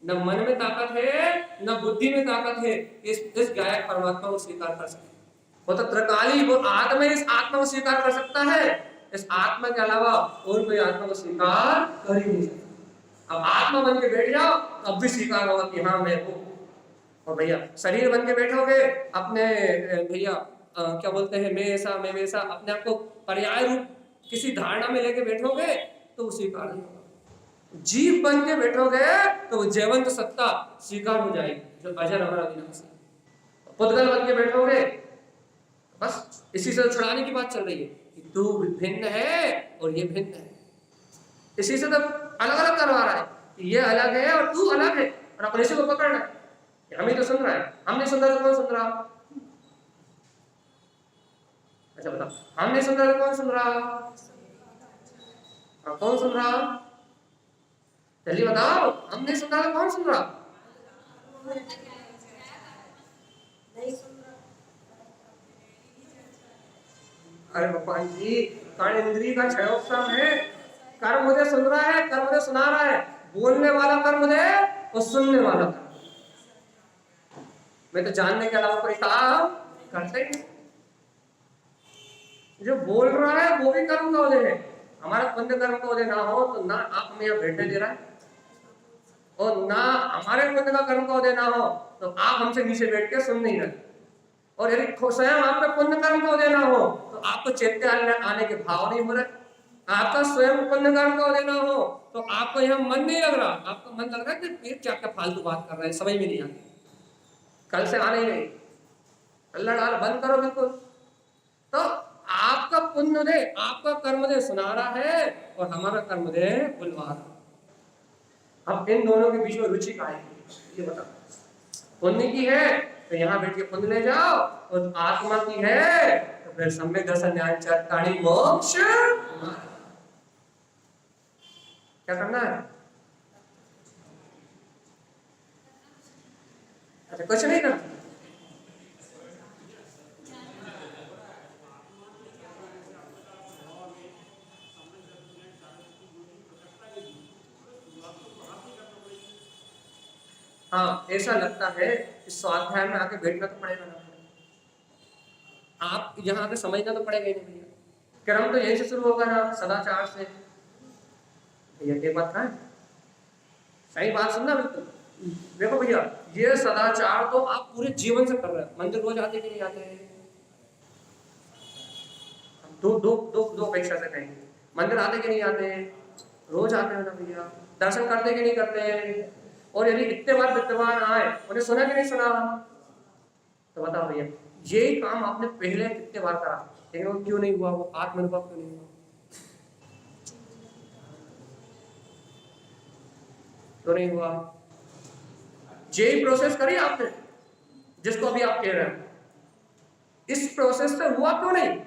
न मन में ताकत है न बुद्धि में ताकत है इस गायक परमात्मा को स्वीकार कर सके। वो तो त्रिकाली, वो आत्मा इस आत्मा को स्वीकार कर सकता है, इस आत्मा के अलावा और कोई आत्मा को स्वीकार कर ही नहीं सकता। अब आत्मा बन के बैठ जाओ तब भी स्वीकार होगा कि हाँ मैं हूँ। और भैया शरीर बन के बैठोगे अपने भैया क्या बोलते हैं मैं ऐसा मैं वैसा, अपने आप को पर्याय रूप किसी धारणा में लेके बैठोगे तो स्वीकार नहीं होगा। जीव बन के बैठोगे तो जैवंत सत्ता स्वीकार हो जाएगी जो अजर अमर अविनाशी। पुद्गल बन के बैठोगे बस इसी से छुड़ाने की बात चल रही है कि तू भिन्न है और ये भिन्न है, इसी से तो अलग अलग करवा रहा है कि ये अलग है और तू अलग है और अपने से को पकड़ना है। हम ही तो सुन रहा है, हम नहीं सुन रहा तो कौन सुन रहा? अच्छा बताओ, हम नहीं सुन रहा तो कौन सुन रहा? कौन सुन रहा? जल्दी बताओ, हम नहीं सुन रहा तो कौन सुन रहा? अरे भगवान जी, कर्ण इंद्रिय का क्षयोत्सव है। कर्म मुझे सुन रहा है, कर्म मुझे सुना रहा है, बोलने वाला कर्म मुझे और सुनने वाला कर्म। मैं तो जानने के अलावा कोई काम करते ही नहीं। जो बोल रहा है वो भी कर्म का उदय है। हमारा पुण्य कर्म का उदय ना हो तो ना आप हमें यहाँ बैठने दे रहा है और ना हमारे पुण्य का कर्म का उदय ना हो तो आप हमसे नीचे बैठ के सुन नहीं रहे। और यदि स्वयं आपका पुण्य कर्म का उदय ना हो तो आपको चैत्य आने के भाव नहीं हो रहे, आपका स्वयं पुण्य कर्म का उदय ना हो तो आपको यहाँ मन नहीं लग रहा, आपका मन लग रहा है कि क्या क्या फालतू बात कर रहे हैं, समझ में नहीं आती, कल से आने ही नहीं, अल्लाह डाल बंद करो बिल्कुल। तो आपका पुण्य उदय, आपका कर्मोदय सुना रहा है और हमारा कर्मोदय बुलवा रहा। अब इन दोनों के बीच में रुचि का है ये बताओ। पुण्य की है तो यहाँ बैठ के पुण्य ले जाओ और आत्मा की है तो फिर सम्यक दर्शन न्याय चरताणी मोक्ष। क्या करना है? अच्छा कुछ नहीं करना। हाँ ऐसा लगता है कि स्वाध्याय में आके बैठना तो पड़ेगा ना, आप यहाँ आके समझना तो पड़ेगा ही नहीं भैया। क्रम तो यहीं से शुरू होगा ना, सदाचार से। भैया एक बात है, सही बात सुनना बिल्कुल। देखो भैया ये सदाचार तो आप पूरे जीवन से कर रहे हैं। मंदिर रोज आते कि नहीं आते? दो दो दो दो अपेक्षा से कहेंगे, मंदिर आते कि नहीं आते? रोज आते हैं ना भैया। दर्शन करते कि नहीं करते? और यदि इतने बार विद्वान आए उन्हें सुना कि नहीं सुना? तो बताओ भैया यही काम आपने पहले कितने बार करा, लेकिन वो क्यों नहीं हुआ? वो आत्मानुभव क्यों नहीं हुआ? क्यों नहीं हुआ? यही प्रोसेस करी आपने जिसको अभी आप कह रहे हैं, इस प्रोसेस से हुआ क्यों नहीं?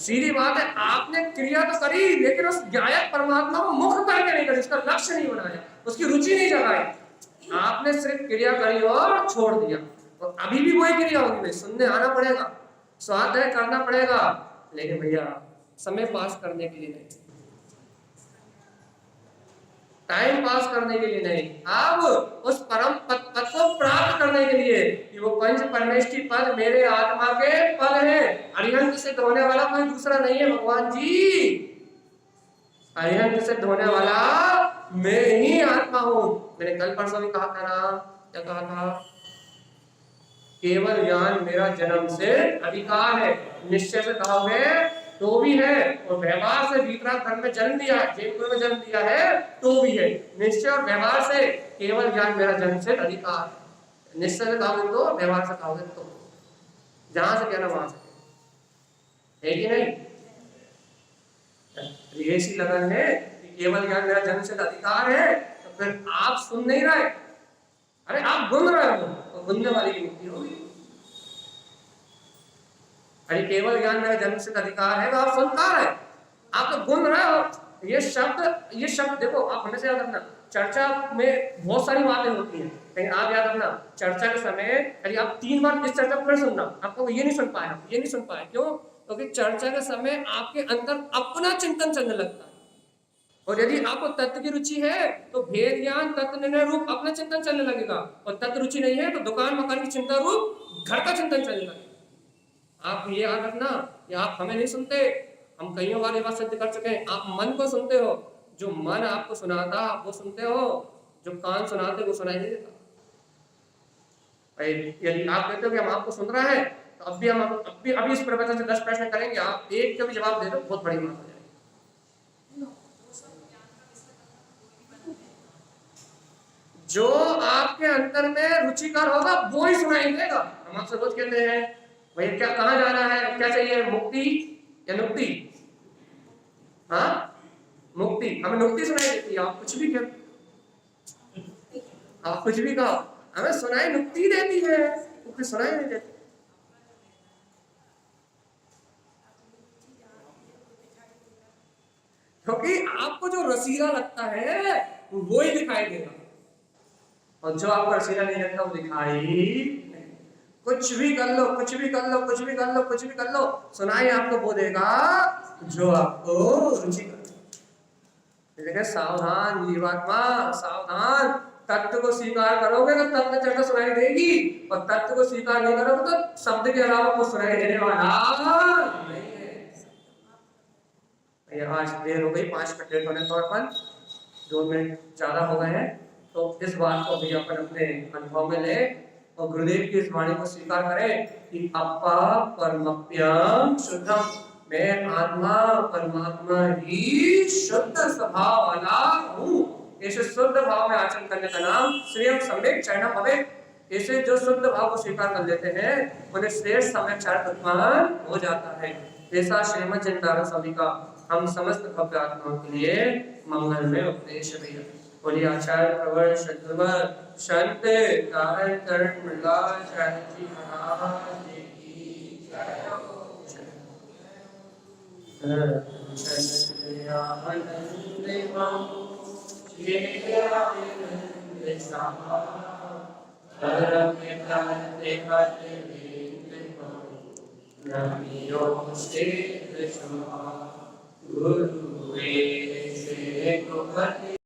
सीधी बात है, आपने क्रिया तो करी लेकिन उस गायक परमात्मा को मुख करके नहीं करी, उसका लक्ष्य नहीं बनाया, उसकी रुचि नहीं जगाई। आपने सिर्फ क्रिया करी और छोड़ दिया। और अभी भी वही क्रिया होगी भाई, सुनने आना पड़ेगा, स्वाध्याय करना पड़ेगा, लेकिन भैया समय पास करने के लिए नहीं, टाइम पास करने के लिए नहीं, अब उस परम पद को प्राप्त करने के लिए कि वो पंच परमेष्टि पद मेरे आत्मा के पद है। अरिहंत सिद्ध होने वाला कोई दूसरा नहीं है भगवान जी, अरिहंत सिद्ध होने वाला मैं ही आत्मा हूं। मैंने कल परसों भी कहा था ना, क्या कहा था, केवल ज्ञान मेरा जन्म से अधिकार है। निश्चय से कहोगे तो भी है, और व्यवहार से विपरीत धर्म में जन्म दिया है, जयपुर में जन्म दिया है तो भी है। निश्चय और व्यवहार से केवल ज्ञान मेरा जन्म से अधिकार है। निश्चय से कहोगे तो, व्यवहार से कहोगे तो, जहां से कहना वहां से, है कि नहीं? ऐसी लगन है कि केवल ज्ञान मेरा जन्म से अधिकार है, तो फिर आप सुन नहीं रहे, अरे आप गुन रहे हो, तो गुनने वाली की मुक्ति होगी। अरे केवल ज्ञान मेरा जन्म से अधिकार है, तो आप सुन कहाँ रहे, आप तो गुन रहे हो। ये शब्द देखो, आप हमेशा याद रखना, चर्चा में बहुत सारी बातें होती हैं, लेकिन आप याद रखना चर्चा के समय यदि आप 3 बार इस चर्चा को फिर सुनना, आपको ये नहीं सुन पाए, क्यों? क्योंकि चर्चा के समय आपके अंदर अपना चिंतन चलने लगता है, और यदि आपको तत्व की रुचि है तो भेद ज्ञान तत्व निर्णय रूप अपना चिंतन चलने लगेगा, और तत्व रुचि नहीं है तो दुकान मकान की चिंता रूप घर का चिंतन चलने लगेगा। आप ये याद रखना कि आप हमें नहीं सुनते, हम कई बार ये बात सिद्ध कर चुके हैं, आप मन को सुनते हो, जो मन आपको सुनाता वो सुनते हो, जो कान सुनाते वो सुनाई नहीं देता। यदि आप कहते हो कि हम आपको सुन रहे हैं, तो अभी इस प्रवचन से 10 प्रश्न करेंगे, आप एक का भी जवाब दे दो, बहुत बड़ी बात हो जाएगी। जो आपके अंतर में रुचिकर होगा वो ही सुनाई देगा। हम आपसे रोज कहते हैं भैया क्या, कहाँ जाना है, क्या चाहिए, मुक्ति या नुक्ति? हाँ, मुक्ति। हमें नुक्ति सुनाई देती है, आप कुछ भी कहो, आप कुछ भी कहो, हमें सुनाई नुक्ति देती है, मुक्ति सुनाई नहीं देती। क्योंकि आपको जो रसीला लगता है वो ही दिखाई देगा, और जो आपको रसीला नहीं लगता वो दिखाई। कुछ भी कर लो, कुछ भी कर लो, कुछ भी कर लो, कुछ भी कर लो, सुनाई आपको वो देगा जो आपको रुचि कर। सावधान जीवात्मा, सावधान, तत्व को स्वीकार करोगे तो तत्व चर्चा सुनाई देगी, और तत्व को स्वीकार नहीं करोगे तो शब्द के अलावा कुछ सुनाई देने वाला नहीं है। आज देर हो गई, 5 मिनट लेट होने पर अपन 2 मिनट ज्यादा हो गए हैं, तो इस बात को भी अपन अपने अनुभव में ले और गुरुदेव की इस वाणी को स्वीकार करें कि अपा परमप्यम शुद्धम, मैं आत्मा परमात्मा ही शुद्ध स्वभाव वाला हूँ। ऐसे शुद्ध भाव में आचरण करने का नाम श्रेयम सम्यक चरणम भवेत्। ऐसे जो शुद्ध भाव को स्वीकार कर लेते हैं उन्हें श्रेष्ठ सम्यक चरण उत्पन्न हो जाता है। ऐसा श्रीमद् जिनदार सभी का हम समस्त भक्त आत्माओं के लिए मंगल में उपदेश भैया। बोलिए आचार्य प्रवर सद्गुरुवर संत कारण करण मृगा शांति महाराज की जय।